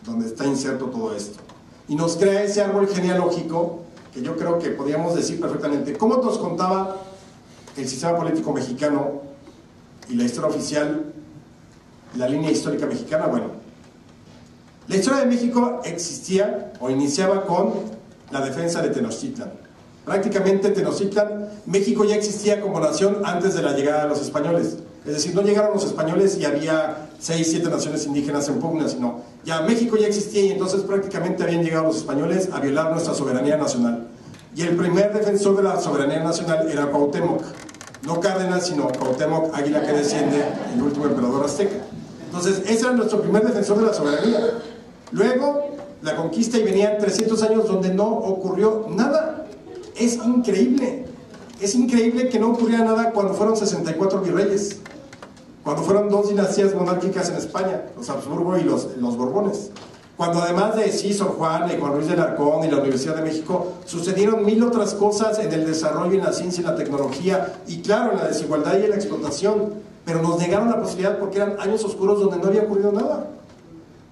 donde está inserto todo esto. Y nos crea ese árbol genealógico que yo creo que podríamos decir perfectamente. ¿Cómo nos contaba el sistema político mexicano y la historia oficial, la línea histórica mexicana? Bueno, la historia de México existía o iniciaba con la defensa de Tenochtitlan. Prácticamente Tenochtitlan, México ya existía como nación antes de la llegada de los españoles. Es decir, no llegaron los españoles y había 6, 7 naciones indígenas en pugna, sino ya México ya existía, y entonces prácticamente habían llegado los españoles a violar nuestra soberanía nacional. Y el primer defensor de la soberanía nacional era Cuauhtémoc. No Cárdenas, sino Cuauhtémoc, águila que desciende, el último emperador azteca. Entonces, ese era nuestro primer defensor de la soberanía. Luego, la conquista, y venían 300 años donde no ocurrió nada. Es increíble que no ocurriera nada cuando fueron 64 virreyes, cuando fueron 2 dinastías monárquicas en España, los Habsburgo y los Borbones, cuando además de Sor Juana y Juan Ruiz de Alarcón y la Universidad de México, sucedieron 1000 otras cosas en el desarrollo, en la ciencia y la tecnología, y claro, en la desigualdad y en la explotación, pero nos negaron la posibilidad porque eran años oscuros donde no había ocurrido nada.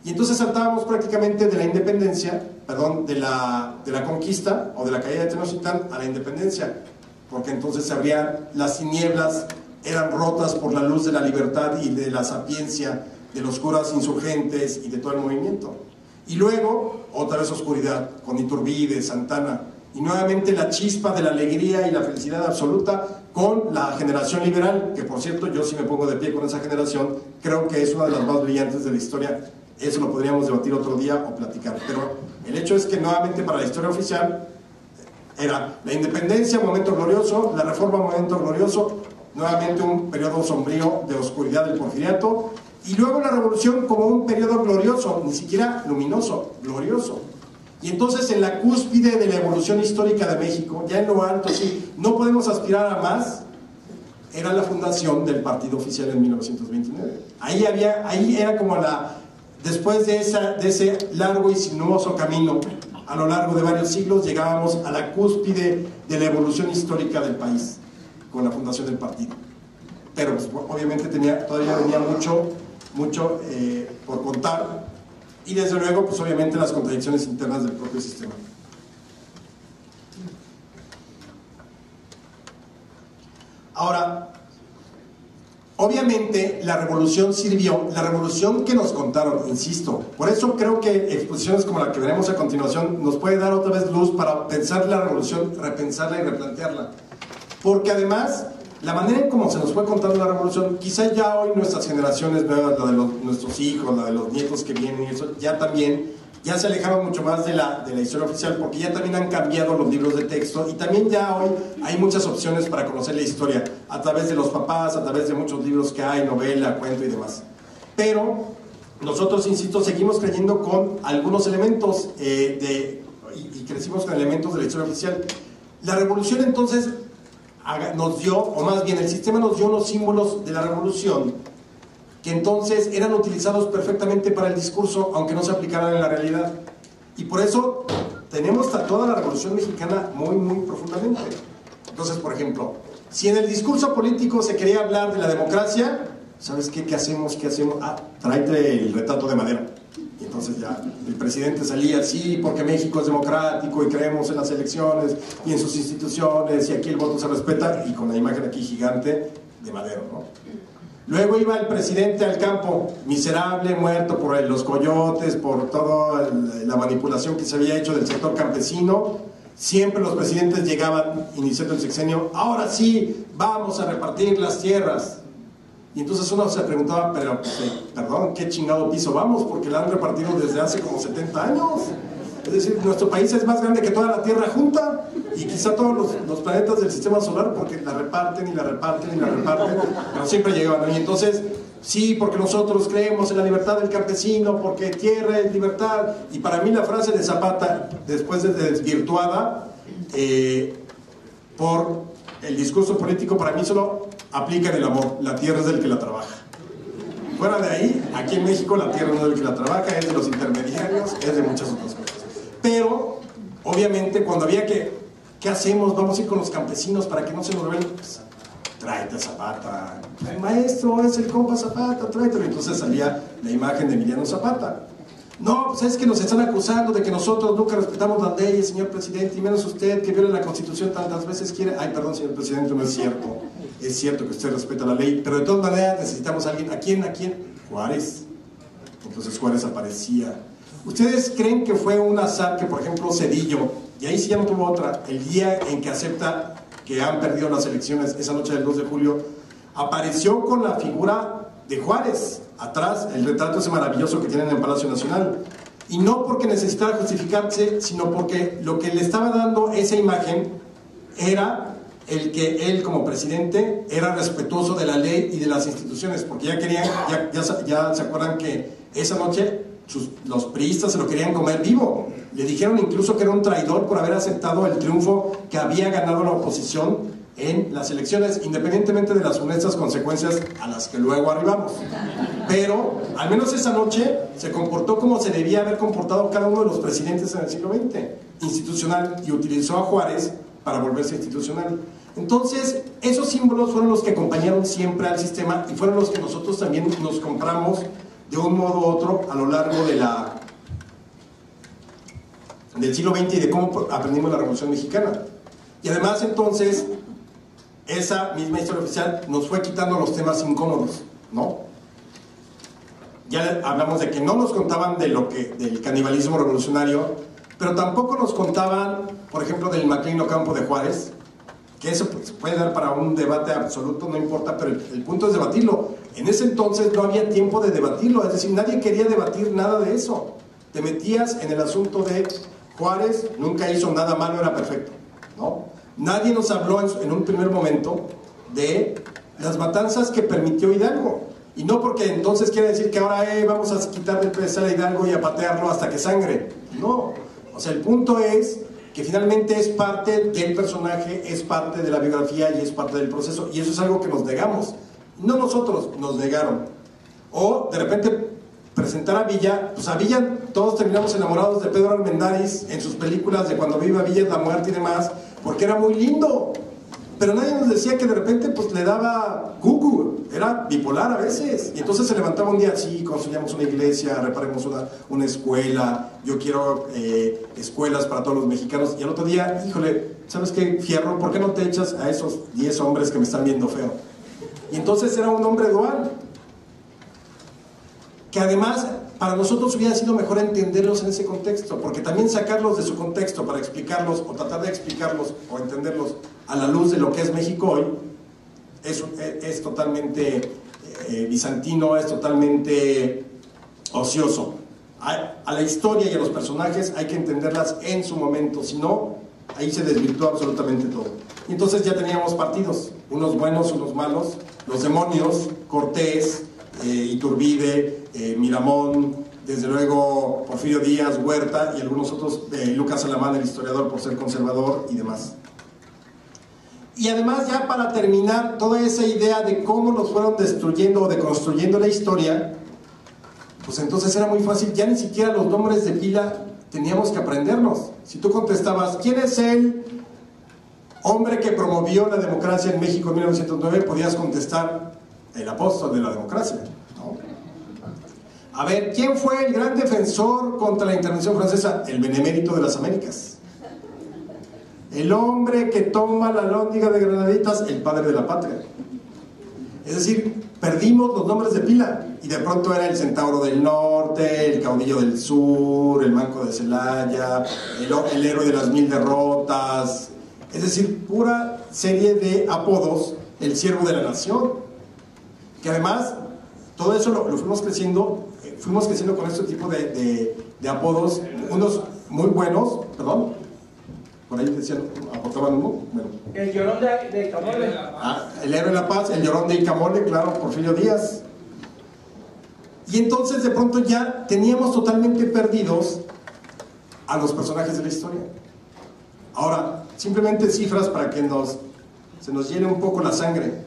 Y entonces saltábamos prácticamente de la independencia, perdón, de la conquista o de la caída de Tenochtitlan a la independencia, porque entonces se abrían las tinieblas, eran rotas por la luz de la libertad y de la sapiencia de los curas insurgentes y de todo el movimiento. Y luego, otra vez oscuridad, con Iturbide, Santana, y nuevamente la chispa de la alegría y la felicidad absoluta con la generación liberal, que por cierto, yo sí me pongo de pie con esa generación, creo que es una de las más brillantes de la historia. Eso lo podríamos debatir otro día o platicar, pero el hecho es que nuevamente para la historia oficial era la independencia, momento glorioso, la reforma, momento glorioso, nuevamente un periodo sombrío de oscuridad del porfiriato, y luego la revolución como un periodo glorioso, ni siquiera luminoso, glorioso. Y entonces en la cúspide de la evolución histórica de México, ya en lo alto, sí, no podemos aspirar a más, era la fundación del partido oficial en 1929. Ahí era como después de ese largo y sinuoso camino, a lo largo de varios siglos, llegábamos a la cúspide de la evolución histórica del país, con la fundación del partido. Pero pues, obviamente todavía venía mucho por contar, y desde luego, pues obviamente las contradicciones internas del propio sistema. Ahora, obviamente la revolución sirvió, la revolución que nos contaron, insisto, por eso creo que exposiciones como la que veremos a continuación nos puede dar otra vez luz para pensar la revolución, repensarla y replantearla, porque además la manera en cómo se nos fue contando la revolución, quizás ya hoy nuestras generaciones nuevas, la de nuestros hijos, la de los nietos que vienen, y eso ya se alejaron mucho más de la historia oficial, porque ya también han cambiado los libros de texto, y también ya hoy hay muchas opciones para conocer la historia, a través de los papás, a través de muchos libros que hay, novela, cuento y demás. Pero nosotros, insisto, seguimos creyendo con algunos elementos y crecimos con elementos de la historia oficial. La revolución entonces nos dio, o más bien el sistema nos dio unos símbolos de la revolución que entonces eran utilizados perfectamente para el discurso, aunque no se aplicaran en la realidad. Y por eso tenemos toda la Revolución Mexicana muy, muy profundamente. Entonces, por ejemplo, si en el discurso político se quería hablar de la democracia, ¿sabes qué? ¿Qué hacemos? Ah, tráete el retrato de madera. Y entonces ya el presidente salía así, porque México es democrático y creemos en las elecciones y en sus instituciones, y aquí el voto se respeta, y con la imagen aquí gigante de Madero, ¿no? Luego iba el presidente al campo, miserable, muerto por los coyotes, por toda la manipulación que se había hecho del sector campesino. Siempre los presidentes llegaban iniciando el sexenio, ahora sí, vamos a repartir las tierras. Y entonces uno se preguntaba, pero perdón, ¿qué chingado piso vamos? Porque la han repartido desde hace como 70 años. Es decir, nuestro país es más grande que toda la Tierra junta, y quizá todos los planetas del sistema solar, porque la reparten y la reparten y la reparten, pero siempre llegaban. Y entonces Sí, porque nosotros creemos en la libertad del campesino, porque tierra es libertad. Y para mí la frase de Zapata, después de desvirtuada por el discurso político, para mí solo aplica en el amor. La tierra es del que la trabaja. Fuera de ahí, aquí en México la tierra no es del que la trabaja, es de los intermediarios, es de muchas otras cosas. Pero, obviamente, cuando había ¿qué hacemos? Vamos a ir con los campesinos para que no se nos ven. Pues, tráete a Zapata. El maestro es el compa Zapata, tráetelo. Entonces salía la imagen de Emiliano Zapata. No, pues es que nos están acusando de que nosotros nunca respetamos las leyes, señor presidente, y menos usted que viola la Constitución tantas veces quiere. Ay, perdón, señor presidente, no es cierto. Es cierto que usted respeta la ley, pero de todas maneras necesitamos a alguien. ¿A quién? ¿A quién? Juárez. Entonces Juárez aparecía. ¿Ustedes creen que fue un azar que, por ejemplo, Zedillo, y ahí sí ya no tuvo otra, el día en que acepta que han perdido las elecciones, esa noche del 2 de julio, apareció con la figura de Juárez, atrás, el retrato ese maravilloso que tienen en el Palacio Nacional? Y no porque necesitara justificarse, sino porque lo que le estaba dando esa imagen era el que él, como presidente, era respetuoso de la ley y de las instituciones, porque ya querían, ya se acuerdan que esa noche los priistas se lo querían comer vivo. Le dijeron incluso que era un traidor por haber aceptado el triunfo que había ganado la oposición en las elecciones, independientemente de las funestas consecuencias a las que luego arribamos. Pero, al menos esa noche, se comportó como se debía haber comportado cada uno de los presidentes en el siglo XX, institucional, y utilizó a Juárez para volverse institucional. Entonces, esos símbolos fueron los que acompañaron siempre al sistema y fueron los que nosotros también nos compramos de un modo u otro a lo largo del siglo XX y de cómo aprendimos la Revolución Mexicana. Y además, entonces, esa misma historia oficial nos fue quitando los temas incómodos, ¿no? Ya hablamos de que no nos contaban del canibalismo revolucionario, pero tampoco nos contaban, por ejemplo, del Maclean Ocampo de Juárez, que eso pues, puede dar para un debate absoluto, no importa, pero el punto es debatirlo. En ese entonces no había tiempo de debatirlo, es decir, nadie quería debatir nada de eso. Te metías en el asunto de Juárez, nunca hizo nada malo, era perfecto, ¿no? Nadie nos habló en un primer momento de las matanzas que permitió Hidalgo. Y no porque entonces quiere decir que ahora vamos a quitarle el pedestal a Hidalgo y a patearlo hasta que sangre. No, o sea, el punto es que finalmente es parte del personaje, es parte de la biografía y es parte del proceso. Y eso es algo que nos negamos. No nosotros, nos negaron. O de repente presentar a Villa, pues a Villa todos terminamos enamorados de Pedro Armendáriz en sus películas de Cuando viva Villa es la muerte y demás, porque era muy lindo. Pero nadie nos decía que de repente pues le daba cucu, era bipolar a veces. Y entonces se levantaba un día, sí, construyamos una iglesia, reparemos una escuela, yo quiero escuelas para todos los mexicanos. Y al otro día, híjole, ¿sabes qué, Fierro? ¿Por qué no te echas a esos 10 hombres que me están viendo feo? Y entonces era un hombre dual. Que además para nosotros hubiera sido mejor entenderlos en ese contexto, porque también sacarlos de su contexto para explicarlos o tratar de explicarlos o entenderlos a la luz de lo que es México hoy es totalmente bizantino, es totalmente ocioso. A la historia y a los personajes hay que entenderlas en su momento, si no, ahí se desvirtúa absolutamente todo. Y entonces ya teníamos partidos, unos buenos, unos malos, los demonios, Cortés, Iturbide, Miramón, desde luego Porfirio Díaz, Huerta y algunos otros, Lucas Alamán, el historiador, por ser conservador y demás. Y además, ya para terminar, toda esa idea de cómo nos fueron destruyendo o deconstruyendo la historia, pues entonces era muy fácil, ya ni siquiera los nombres de pila teníamos que aprendernos. Si tú contestabas, ¿quién es el hombre que promovió la democracia en México en 1909? Podías contestar, el apóstol de la democracia, ¿no? A ver, ¿quién fue el gran defensor contra la intervención francesa? El benemérito de las Américas. El hombre que toma la alhóndiga de Granaditas, el padre de la patria. Es decir, perdimos los nombres de pila y de pronto era el centauro del norte, el caudillo del sur, el manco de Celaya, el héroe de las 1000 derrotas. Es decir, pura serie de apodos, el siervo de la nación. Que además, todo eso lo fuimos creciendo con este tipo de apodos, unos muy buenos, perdón, por ahí decían, aportaban uno, bueno. El llorón de Icamole. El héroe de la paz, el llorón de Icamole, claro, Porfirio Díaz. Y entonces de pronto ya teníamos totalmente perdidos a los personajes de la historia. Ahora, simplemente cifras para que se nos llene un poco la sangre,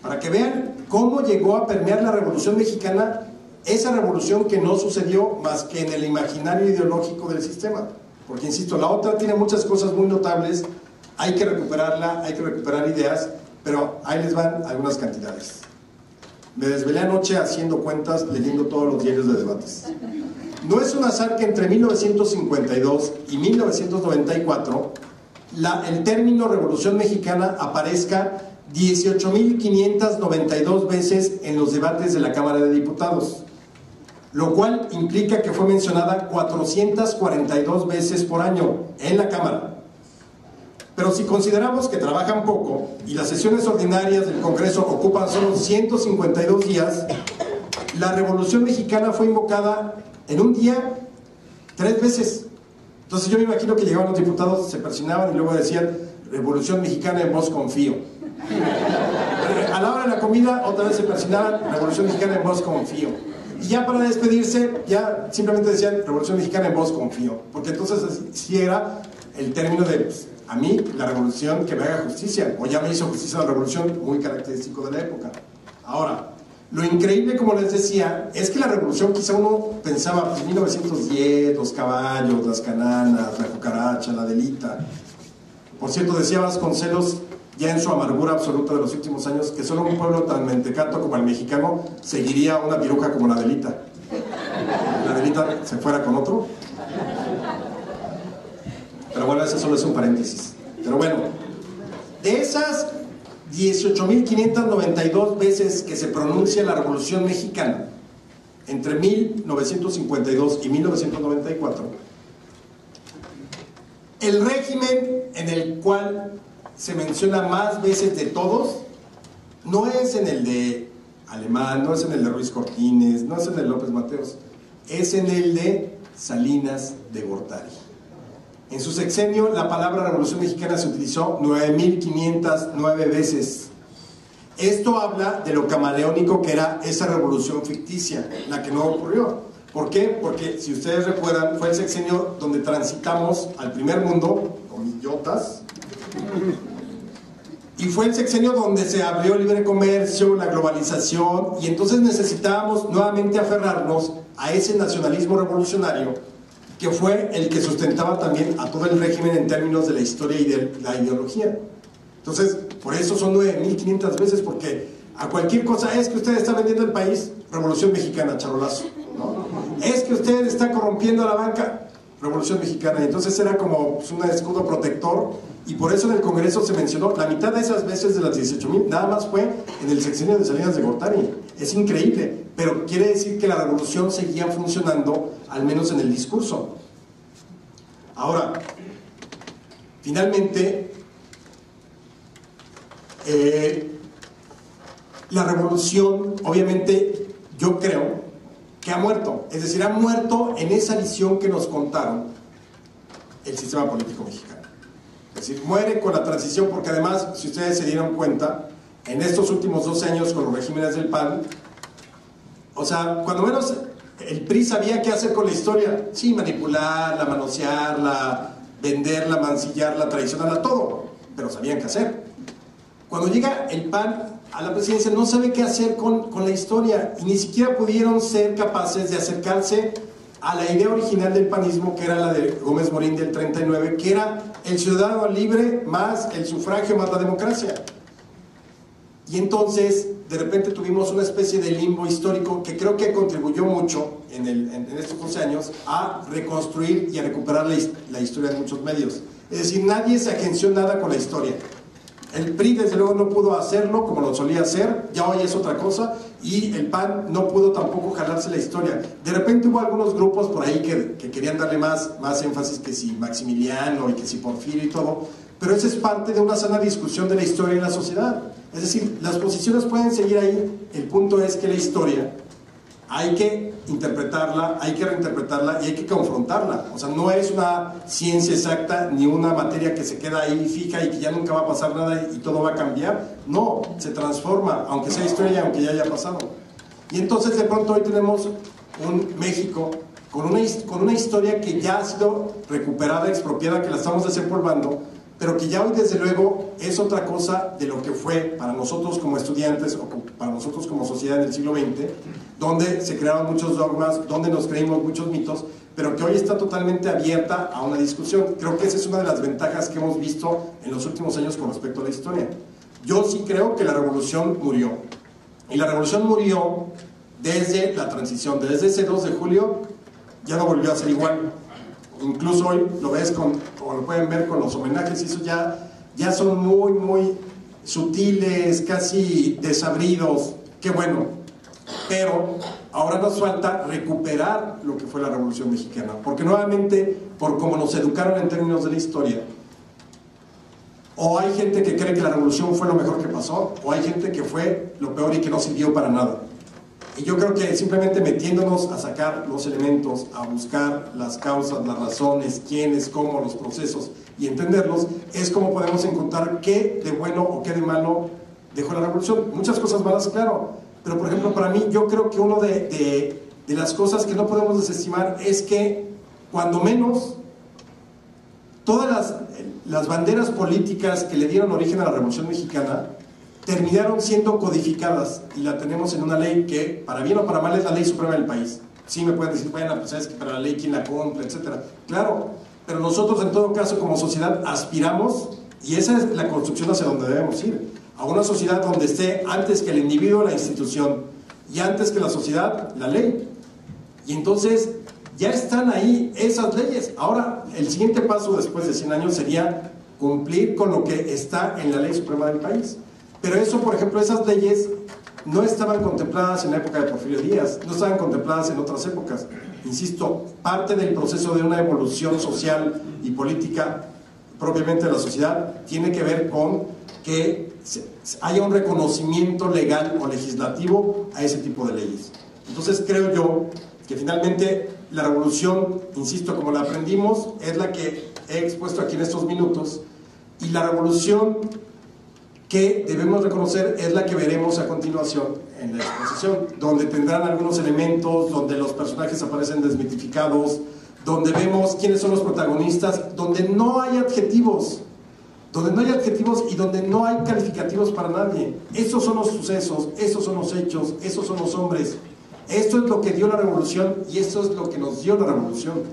para que vean cómo llegó a permear la Revolución Mexicana, esa revolución que no sucedió más que en el imaginario ideológico del sistema. Porque, insisto, la otra tiene muchas cosas muy notables, hay que recuperarla, hay que recuperar ideas, pero ahí les van algunas cantidades. Me desvelé anoche haciendo cuentas, leyendo todos los diarios de debates. No es un azar que entre 1952 y 1994 el término Revolución Mexicana aparezca 18.592 veces en los debates de la Cámara de Diputados, lo cual implica que fue mencionada 442 veces por año en la Cámara. Pero si consideramos que trabajan poco y las sesiones ordinarias del Congreso ocupan solo 152 días, la Revolución Mexicana fue invocada en un día 3 veces. Entonces yo me imagino que llegaban los diputados, se persignaban y luego decían Revolución Mexicana, en vos confío. A la hora de la comida otra vez se persignaban, Revolución Mexicana, en vos confío. Y ya para despedirse, ya simplemente decían Revolución Mexicana, en vos confío. Porque entonces sí era el término de, pues, a mí, la revolución que me haga justicia, o ya me hizo justicia la revolución, muy característico de la época. Ahora, lo increíble, como les decía, es que la revolución, quizá uno pensaba, pues 1910, los caballos, las cananas, la cucaracha, la Adelita. Por cierto, decía Vasconcelos, ya en su amargura absoluta de los últimos años, que solo un pueblo tan mentecato como el mexicano seguiría una piruja como la Adelita. La Adelita se fuera con otro. Pero bueno, ese solo es un paréntesis. Pero bueno, de esas 18.592 veces que se pronuncia la Revolución Mexicana entre 1952 y 1994, el régimen en el cual se menciona más veces de todos no es en el de Alemán, no es en el de Ruiz Cortines, no es en el de López Mateos, es en el de Salinas de Gortari. En su sexenio, la palabra Revolución Mexicana se utilizó 9.509 veces. Esto habla de lo camaleónico que era esa revolución ficticia, la que no ocurrió. ¿Por qué? Porque, si ustedes recuerdan, fue el sexenio donde transitamos al primer mundo, con idiotas, y fue el sexenio donde se abrió el libre comercio, la globalización, y entonces necesitábamos nuevamente aferrarnos a ese nacionalismo revolucionario que fue el que sustentaba también a todo el régimen en términos de la historia y de la ideología. Entonces, por eso son 9.500 veces, porque a cualquier cosa, es que usted está vendiendo el país, Revolución Mexicana, charolazo, ¿no? Es que usted está corrompiendo a la banca, Revolución Mexicana. Y entonces era como pues, un escudo protector, y por eso en el Congreso se mencionó, la mitad de esas veces de las 18.000, nada más fue en el sexenio de Salinas de Gortari. Es increíble, pero quiere decir que la revolución seguía funcionando, al menos en el discurso. Ahora, finalmente, la revolución, obviamente, yo creo que ha muerto. Es decir, ha muerto en esa visión que nos contaron el sistema político mexicano. Es decir, muere con la transición, porque además, si ustedes se dieron cuenta, en estos últimos 12 años con los regímenes del PAN, o sea, cuando menos el PRI sabía qué hacer con la historia. Sí, manipularla, manosearla, venderla, mancillarla, traicionarla, todo, pero sabían qué hacer. Cuando llega el PAN a la presidencia, no sabe qué hacer con la historia, y ni siquiera pudieron ser capaces de acercarse a la idea original del panismo, que era la de Gómez Morín del 39, que era el ciudadano libre más el sufragio más la democracia. Y entonces, de repente tuvimos una especie de limbo histórico que creo que contribuyó mucho en estos 12 años a reconstruir y a recuperar la historia de muchos medios. Es decir, nadie se agenció nada con la historia. El PRI desde luego no pudo hacerlo como lo solía hacer, ya hoy es otra cosa, y el PAN no pudo tampoco jalarse la historia. De repente hubo algunos grupos por ahí que querían darle más énfasis, que si Maximiliano y que si Porfirio y todo, pero esa es parte de una sana discusión de la historia en la sociedad. Es decir, las posiciones pueden seguir ahí, el punto es que la historia hay que interpretarla, hay que reinterpretarla y hay que confrontarla. O sea, no es una ciencia exacta ni una materia que se queda ahí fija y que ya nunca va a pasar nada y todo va a cambiar. No, se transforma, aunque sea historia y aunque ya haya pasado. Y entonces de pronto hoy tenemos un México con una historia que ya ha sido recuperada, expropiada, que la estamos desempolvando, pero que ya hoy desde luego es otra cosa de lo que fue para nosotros como estudiantes o para nosotros como sociedad en el siglo XX, donde se crearon muchos dogmas, donde nos creímos muchos mitos, pero que hoy está totalmente abierta a una discusión. Creo que esa es una de las ventajas que hemos visto en los últimos años con respecto a la historia. Yo sí creo que la revolución murió, y la revolución murió desde la transición, desde ese 2 de julio ya no volvió a ser igual. Incluso hoy lo ves como lo pueden ver con los homenajes, y eso ya son muy sutiles, casi desabridos. Qué bueno, pero ahora nos falta recuperar lo que fue la Revolución Mexicana, porque nuevamente, por como nos educaron en términos de la historia, o hay gente que cree que la revolución fue lo mejor que pasó, o hay gente que fue lo peor y que no sirvió para nada. Y yo creo que simplemente metiéndonos a sacar los elementos, a buscar las causas, las razones, quiénes, cómo, los procesos, y entenderlos, es como podemos encontrar qué de bueno o qué de malo dejó la revolución. Muchas cosas malas, claro, pero por ejemplo para mí, yo creo que una de las cosas que no podemos desestimar es que, cuando menos, todas las banderas políticas que le dieron origen a la Revolución Mexicana terminaron siendo codificadas, y la tenemos en una ley que, para bien o para mal, es la ley suprema del país. Sí me pueden decir, bueno, pues es que para la ley quién la compra, etcétera. Claro, pero nosotros en todo caso como sociedad aspiramos, y esa es la construcción hacia donde debemos ir, a una sociedad donde esté antes que el individuo la institución, y antes que la sociedad la ley. Y entonces ya están ahí esas leyes. Ahora el siguiente paso después de 100 años sería cumplir con lo que está en la ley suprema del país. Pero eso, por ejemplo, esas leyes no estaban contempladas en la época de Porfirio Díaz, no estaban contempladas en otras épocas. Insisto, parte del proceso de una evolución social y política propiamente de la sociedad tiene que ver con que haya un reconocimiento legal o legislativo a ese tipo de leyes. Entonces creo yo que finalmente la revolución, insisto, como la aprendimos, es la que he expuesto aquí en estos minutos, y la revolución que debemos reconocer es la que veremos a continuación en la exposición, donde tendrán algunos elementos, donde los personajes aparecen desmitificados, donde vemos quiénes son los protagonistas, donde no hay adjetivos, y donde no hay calificativos para nadie. Esos son los sucesos, esos son los hechos, esos son los hombres. Esto es lo que dio la revolución, y esto es lo que nos dio la revolución.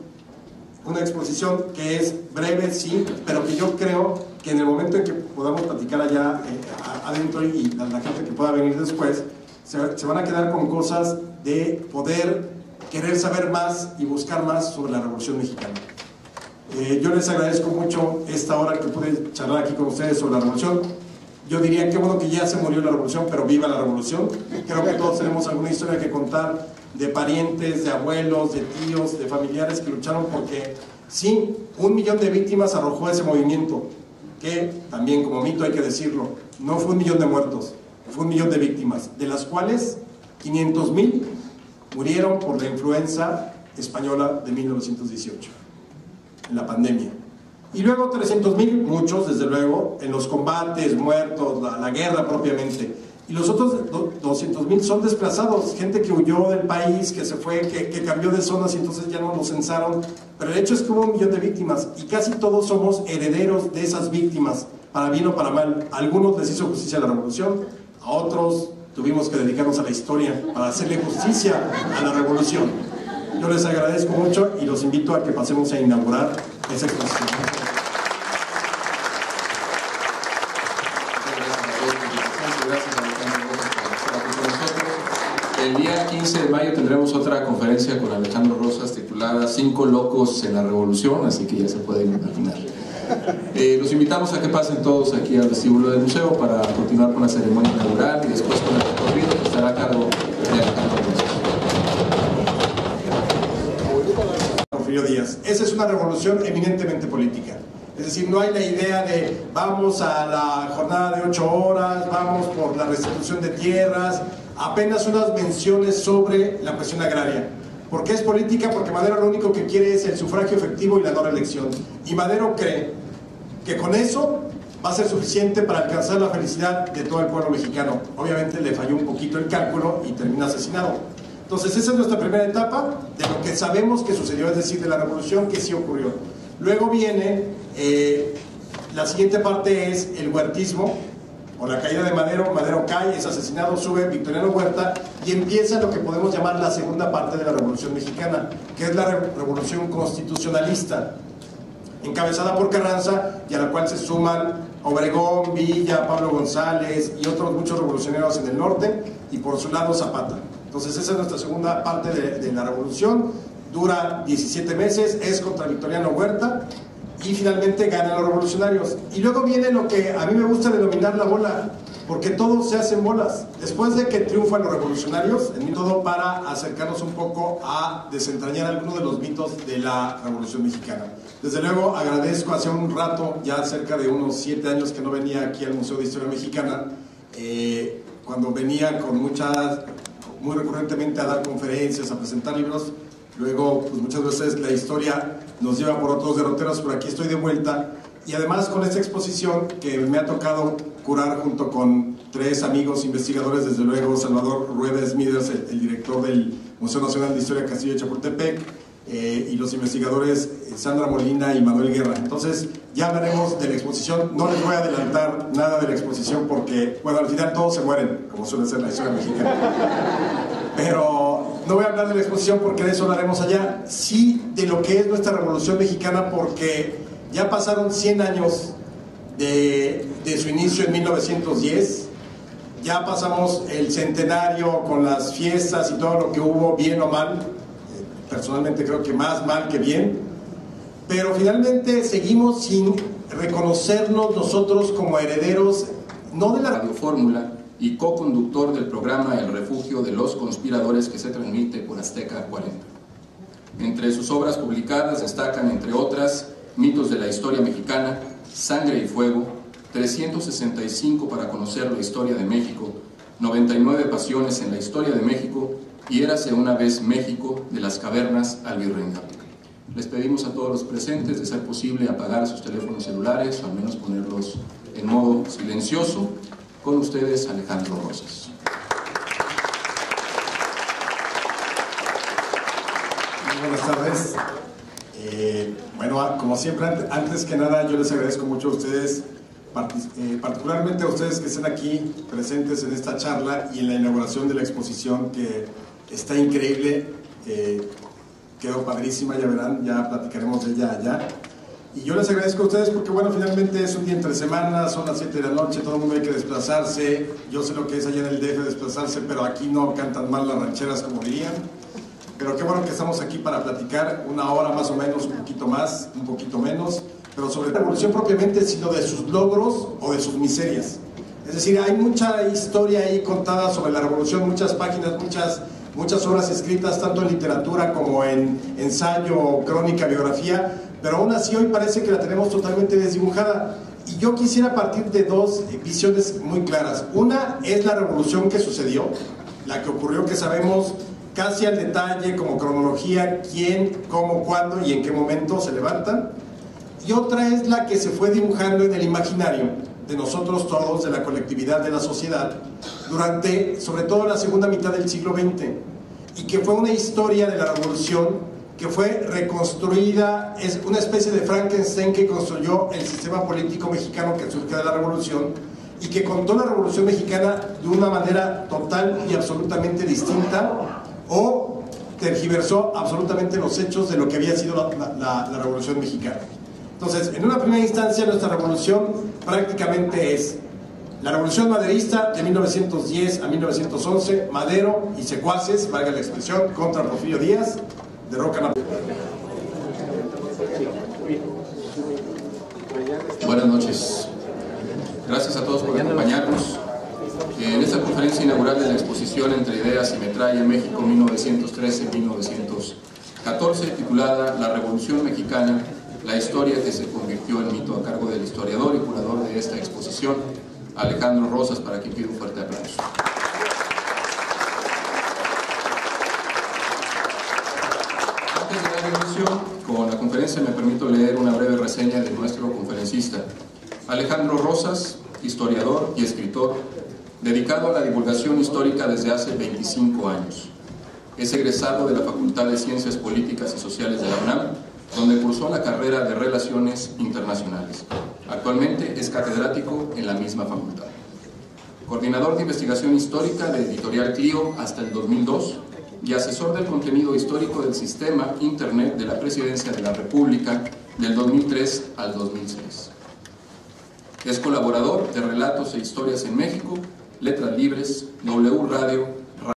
Una exposición que es breve, sí, pero que yo creo que en el momento en que podamos platicar allá adentro, y la gente que pueda venir después, se van a quedar con cosas de poder querer saber más y buscar más sobre la Revolución Mexicana. Yo les agradezco mucho esta hora que pude charlar aquí con ustedes sobre la revolución. Yo diría que bueno que ya se murió la revolución, pero viva la revolución. Creo que todos tenemos alguna historia que contar, de parientes, de abuelos, de tíos, de familiares que lucharon, porque sí, 1 millón de víctimas arrojó ese movimiento, que también como mito hay que decirlo, no fue 1 millón de muertos, fue 1 millón de víctimas, de las cuales 500,000 murieron por la influenza española de 1918, en la pandemia. Y luego 300,000, muchos desde luego, en los combates, muertos, la guerra propiamente. Y los otros 200,000 son desplazados, gente que huyó del país, que se fue, que cambió de zonas y entonces ya no los censaron. Pero el hecho es que hubo 1 millón de víctimas, y casi todos somos herederos de esas víctimas, para bien o para mal. A algunos les hizo justicia la revolución, a otros tuvimos que dedicarnos a la historia para hacerle justicia a la revolución. Yo les agradezco mucho y los invito a que pasemos a inaugurar esa exposición. El día 15 de mayo tendremos otra conferencia con Alejandro Rosas titulada 5 locos en la revolución, así que ya se pueden imaginar. Los invitamos a que pasen todos aquí al vestíbulo del museo para continuar con la ceremonia inaugural y después con el recorrido que estará a cargo de Alejandro Rosas. Porfirio Díaz. Esa es una revolución eminentemente política. Es decir, no hay la idea de vamos a la jornada de 8 horas, vamos por la restitución de tierras, apenas unas menciones sobre la cuestión agraria. ¿Por qué es política? Porque Madero lo único que quiere es el sufragio efectivo y la no reelección. Y Madero cree que con eso va a ser suficiente para alcanzar la felicidad de todo el pueblo mexicano. Obviamente le falló un poquito el cálculo y termina asesinado. Entonces esa es nuestra primera etapa de lo que sabemos que sucedió, es decir, de la revolución que sí ocurrió. Luego viene, la siguiente parte es el huertismo, o la caída de Madero. Madero cae, es asesinado, sube Victoriano Huerta y empieza lo que podemos llamar la segunda parte de la Revolución Mexicana, que es la revolución constitucionalista, encabezada por Carranza, y a la cual se suman Obregón, Villa, Pablo González y otros muchos revolucionarios en el norte, y por su lado Zapata. Entonces esa es nuestra segunda parte de la revolución, dura 17 meses, es contra Victoriano Huerta, y finalmente ganan los revolucionarios. Y luego viene lo que a mí me gusta denominar la bola, porque todo se hace en bolas. Después de que triunfan los revolucionarios, todo para acercarnos un poco a desentrañar algunos de los mitos de la Revolución Mexicana. Desde luego agradezco, hace un rato, ya cerca de unos 7 años que no venía aquí al Museo de Historia Mexicana, cuando venía muy recurrentemente a dar conferencias, a presentar libros. Luego, pues muchas veces la historia nos lleva por otros derroteros, pero aquí estoy de vuelta. Y además con esta exposición que me ha tocado curar junto con 3 amigos investigadores, desde luego Salvador Rueda Smithers, el director del Museo Nacional de Historia Castillo de Chapultepec, y los investigadores Sandra Molina y Manuel Guerra. Entonces ya hablaremos de la exposición. No les voy a adelantar nada de la exposición porque, bueno, al final todos se mueren, como suele ser la historia mexicana. Pero no voy a hablar de la exposición porque de eso hablaremos allá. Sí de lo que es nuestra Revolución Mexicana, porque ya pasaron 100 años de su inicio en 1910. Ya pasamos el centenario con las fiestas y todo lo que hubo, bien o mal. Personalmente creo que más mal que bien. Pero finalmente seguimos sin reconocernos nosotros como herederos, no de la radiofórmula y co-conductor del programa El Refugio de los Conspiradores, que se transmite por Azteca 40. Entre sus obras publicadas destacan, entre otras, Mitos de la Historia Mexicana, Sangre y Fuego, 365 para conocer la historia de México, 99 pasiones en la historia de México y Érase una vez México, de las cavernas al virreinato. Les pedimos a todos los presentes, de ser posible, apagar sus teléfonos celulares o al menos ponerlos en modo silencioso. Con ustedes, Alejandro Rosas. Muy buenas tardes. Bueno, como siempre, antes que nada, yo les agradezco mucho a ustedes, particularmente a ustedes que estén aquí presentes en esta charla y en la inauguración de la exposición, que está increíble, quedó padrísima, ya verán, ya platicaremos de ella allá. Y yo les agradezco a ustedes porque, bueno, finalmente es un día entre semanas, son las 7 de la noche, todo el mundo hay que desplazarse. Yo sé lo que es allá en el DF desplazarse, pero aquí no cantan mal las rancheras, como dirían. Pero qué bueno que estamos aquí para platicar una hora más o menos, un poquito más, un poquito menos, pero sobre la revolución propiamente, sino de sus logros o de sus miserias. Es decir, hay mucha historia ahí contada sobre la revolución, muchas páginas, muchas obras escritas, tanto en literatura como en ensayo, crónica, biografía, pero aún así hoy parece que la tenemos totalmente desdibujada. Y yo quisiera partir de 2 visiones muy claras. Una es la revolución que sucedió, la que ocurrió, que sabemos casi al detalle, como cronología, quién, cómo, cuándo y en qué momento se levantan. Y otra es la que se fue dibujando en el imaginario de nosotros todos, de la colectividad, de la sociedad, durante, sobre todo, la segunda mitad del siglo XX, y que fue una historia de la revolución que fue reconstruida, es una especie de Frankenstein que construyó el sistema político mexicano que surge de la revolución, y que contó la Revolución Mexicana de una manera total y absolutamente distinta, o tergiversó absolutamente los hechos de lo que había sido la Revolución Mexicana. Entonces, en una primera instancia, nuestra revolución prácticamente es la revolución maderista de 1910 a 1911, Madero y secuaces, valga la expresión, contra Porfirio Díaz, derrocan a... Buenas noches. Gracias a todos por acompañarnos en esta conferencia inaugural de la exposición Entre Ideas y Metralla, México 1913-1914, titulada La Revolución Mexicana, la historia que se convirtió en mito, a cargo del historiador y curador de esta exposición, Alejandro Rosas, para quien pido un fuerte aplauso. Antes de dar inicio con la conferencia, me permito leer una breve reseña de nuestro conferencista. Alejandro Rosas, historiador y escritor, dedicado a la divulgación histórica desde hace 25 años. Es egresado de la Facultad de Ciencias Políticas y Sociales de la UNAM, donde cursó la carrera de Relaciones Internacionales. Actualmente es catedrático en la misma facultad. Coordinador de investigación histórica de Editorial Clio hasta el 2002 y asesor del contenido histórico del Sistema Internet de la Presidencia de la República del 2003 al 2006. Es colaborador de Relatos e Historias en México, Letras Libres, W Radio,